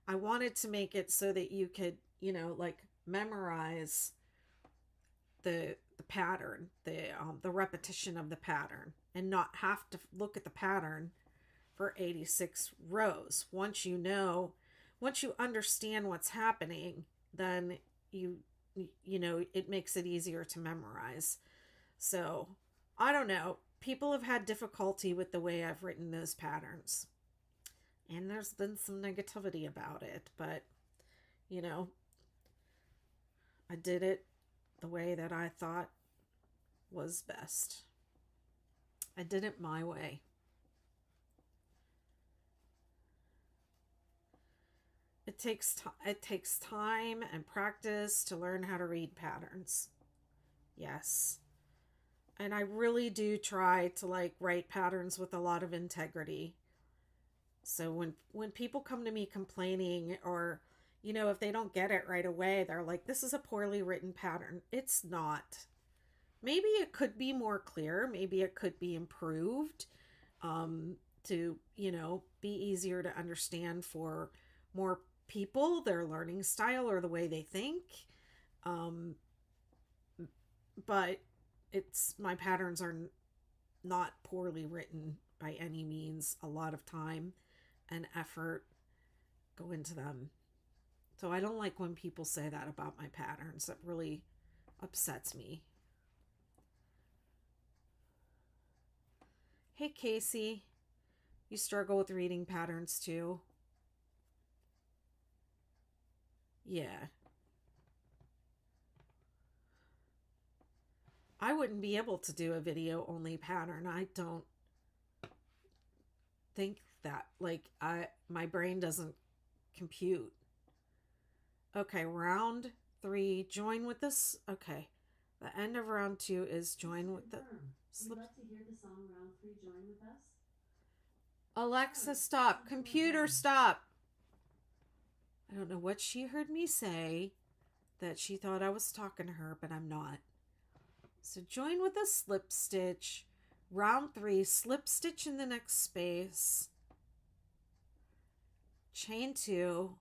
I wanted to make it so that you could, like memorize the pattern, the repetition of the pattern, and not have to look at the pattern for 86 rows. Once you understand what's happening, then it makes it easier to memorize. So, I don't know. People have had difficulty with the way I've written those patterns. And there's been some negativity about it, but you know, I did it the way that I thought was best. I did it my way. It takes time and practice to learn how to read patterns. Yes. And I really do try to write patterns with a lot of integrity. So when people come to me complaining, or if they don't get it right away, they're like, this is a poorly written pattern. It's not. Maybe it could be more clear. Maybe it could be improved to, be easier to understand for more people, their learning style or the way they think. But my patterns are not poorly written by any means. A lot of time and effort go into them. So I don't like when people say that about my patterns. That really upsets me. Hey, Casey, you struggle with reading patterns too? Yeah. I wouldn't be able to do a video only pattern. I don't think that. My brain doesn't compute. Okay, round 3, join with this. Okay. The end of round 2 is join with the slip. Would you like to hear the song round 3, join with us? Alexa, stop. Computer, stop. I don't know what she heard me say, that she thought I was talking to her, but I'm not. So join with a slip stitch. Round 3, slip stitch in the next space. Chain 2.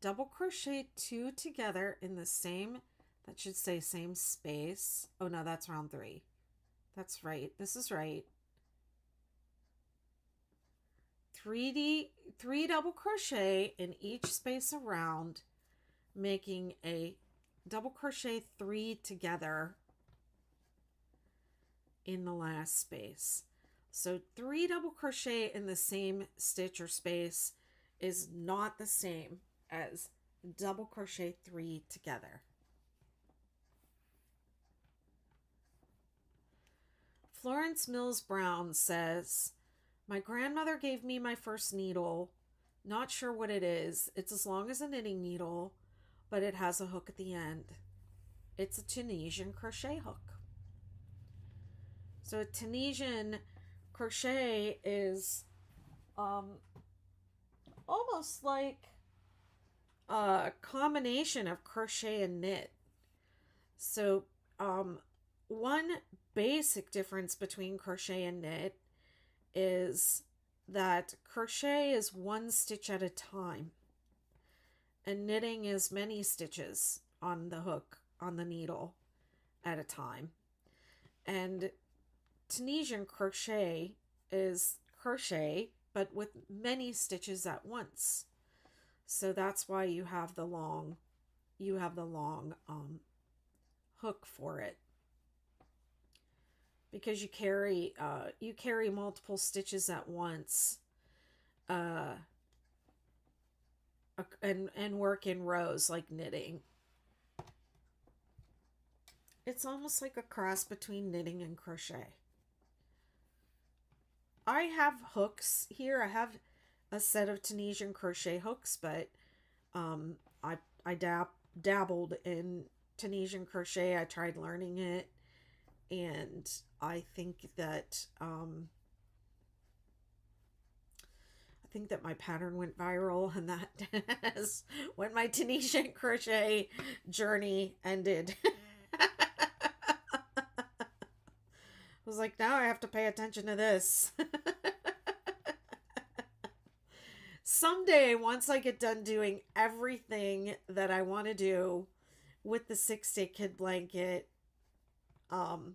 Double crochet 2 together in the same, that should say same space. Oh no, that's round 3. That's right. This is right. 3 double crochet in each space around, making a double crochet 3 together in the last space. So 3 double crochet in the same stitch or space is not the same as double crochet 3 together. Florence Mills Brown says, my grandmother gave me my first needle. Not sure what it is. It's as long as a knitting needle, but it has a hook at the end. It's a Tunisian crochet hook. So a Tunisian crochet is almost like a combination of crochet and knit. So one basic difference between crochet and knit is that crochet is 1 stitch at a time, and knitting is many stitches on the hook, on the needle at a time. And Tunisian crochet is crochet, but with many stitches at once. So that's why you have the long hook for it, because you carry multiple stitches at once, and work in rows like knitting. It's almost like a cross between knitting and crochet. I have hooks here. I have a set of Tunisian crochet hooks, but I dabbled in Tunisian crochet. I tried learning it, and I think that my pattern went viral, and that is when my Tunisian crochet journey ended. was like, now I have to pay attention to this. Someday, once I get done doing everything that I want to do with the 6-day kid blanket, um,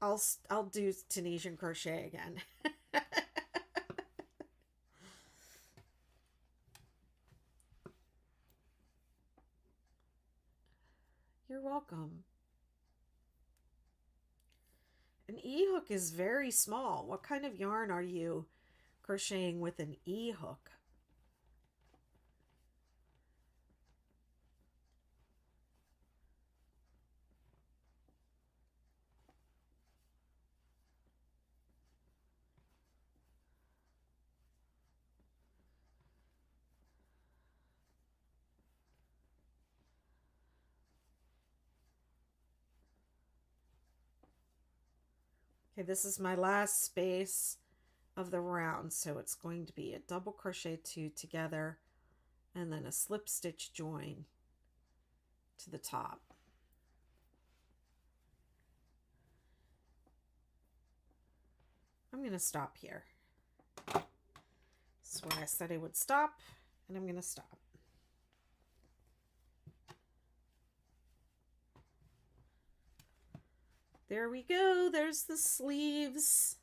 I'll do Tunisian crochet again. You're welcome. An e-hook is very small. What kind of yarn are you crocheting with an e-hook? Okay, this is my last space of the round, so it's going to be a double crochet 2 together and then a slip stitch join to the top. I'm going to stop here. This is where I said I would stop, and I'm going to stop. There we go. There's the sleeves.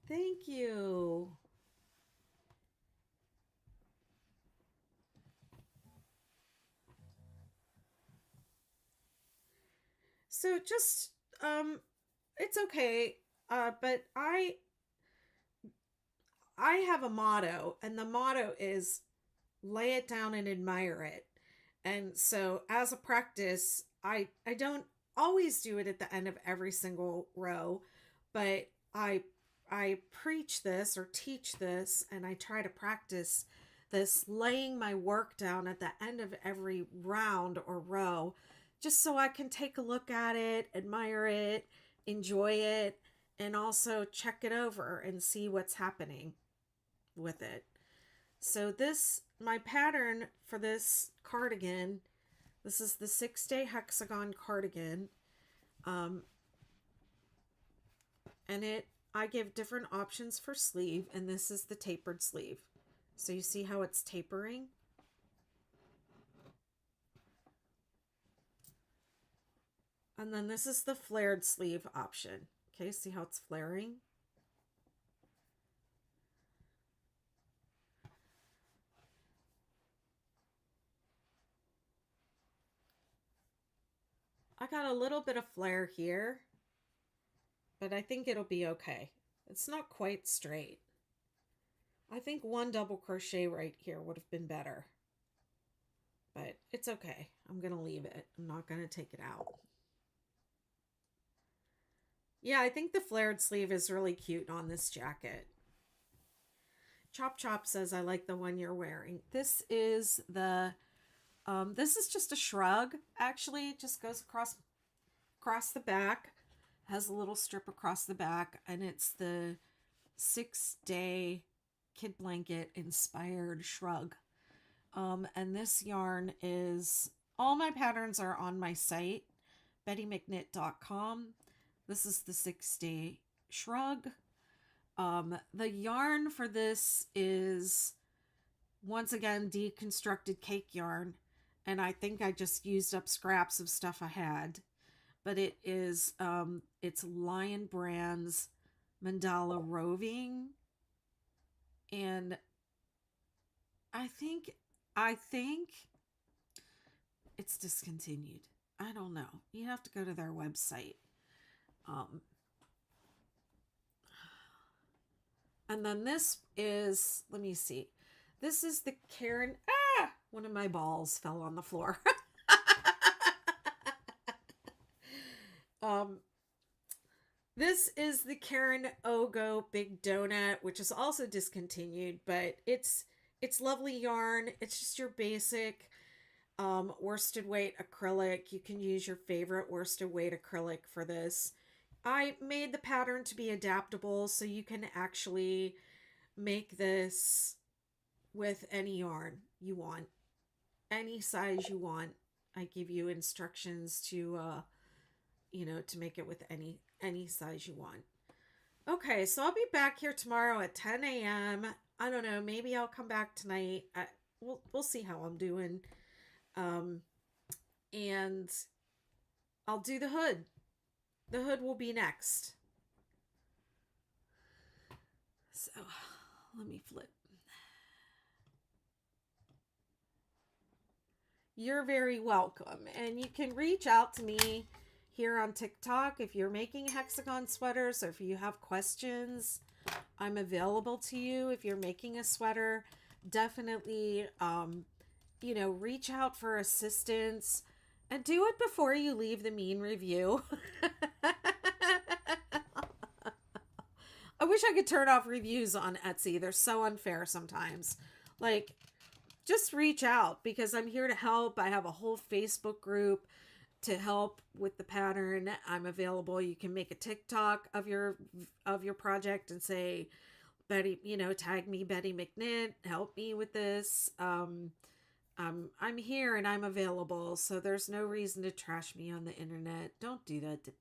Thank you. So just it's okay. But I have a motto, and the motto is lay it down and admire it. And so as a practice, I don't always do it at the end of every single row, but I preach this or teach this, and I try to practice this laying my work down at the end of every round or row, just so I can take a look at it, admire it, enjoy it, and also check it over and see what's happening with it. So this, my pattern for this cardigan, this is the 6-day hexagon cardigan. And I give different options for sleeve, and this is the tapered sleeve. So you see how it's tapering? And then this is the flared sleeve option. Okay, see how it's flaring? I got a little bit of flare here, but I think it'll be okay. It's not quite straight. I think one double crochet right here would have been better, but it's okay. I'm going to leave it. I'm not going to take it out. Yeah, I think the flared sleeve is really cute on this jacket. Chop Chop says, I like the one you're wearing. This is just a shrug. Actually, it just goes across the back, has a little strip across the back, and it's the 6-day kid blanket inspired shrug. And this yarn is, all my patterns are on my site, bettymcknit.com. This is the 6-day shrug. The yarn for this is, once again, deconstructed cake yarn, and I think I just used up scraps of stuff I had. But it is, it's Lion Brand's Mandala Roving, and I think it's discontinued. I don't know. You have to go to their website. And then this is, let me see. This is the Karen. One of my balls fell on the floor. This is the Karen Ogo Big Donut, which is also discontinued, but it's lovely yarn. It's just your basic worsted weight acrylic. You can use your favorite worsted weight acrylic for this. I made the pattern to be adaptable, so you can actually make this with any yarn you want, any size you want. I give you instructions to to make it with any size you want. Okay, so I'll be back here tomorrow at 10 a.m. I don't know, maybe I'll come back tonight. We'll see how I'm doing. And I'll do the hood. The hood will be next. So let me flip. You're very welcome. And you can reach out to me here on TikTok if you're making hexagon sweaters, or if you have questions. I'm available to you. If you're making a sweater, definitely reach out for assistance, and do it before you leave the mean review. I wish I could turn off reviews on Etsy. They're so unfair sometimes. Like, just reach out, because I'm here to help. I have a whole Facebook group to help with the pattern. I'm available. You can make a TikTok of your project and say, Betty, tag me, Betty McKnit, help me with this. I'm here and I'm available, so there's no reason to trash me on the internet. Don't do that to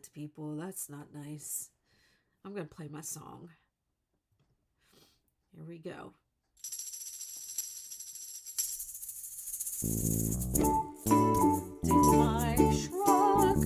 people. That's not nice. I'm going to play my song. Here we go. Did my shrug.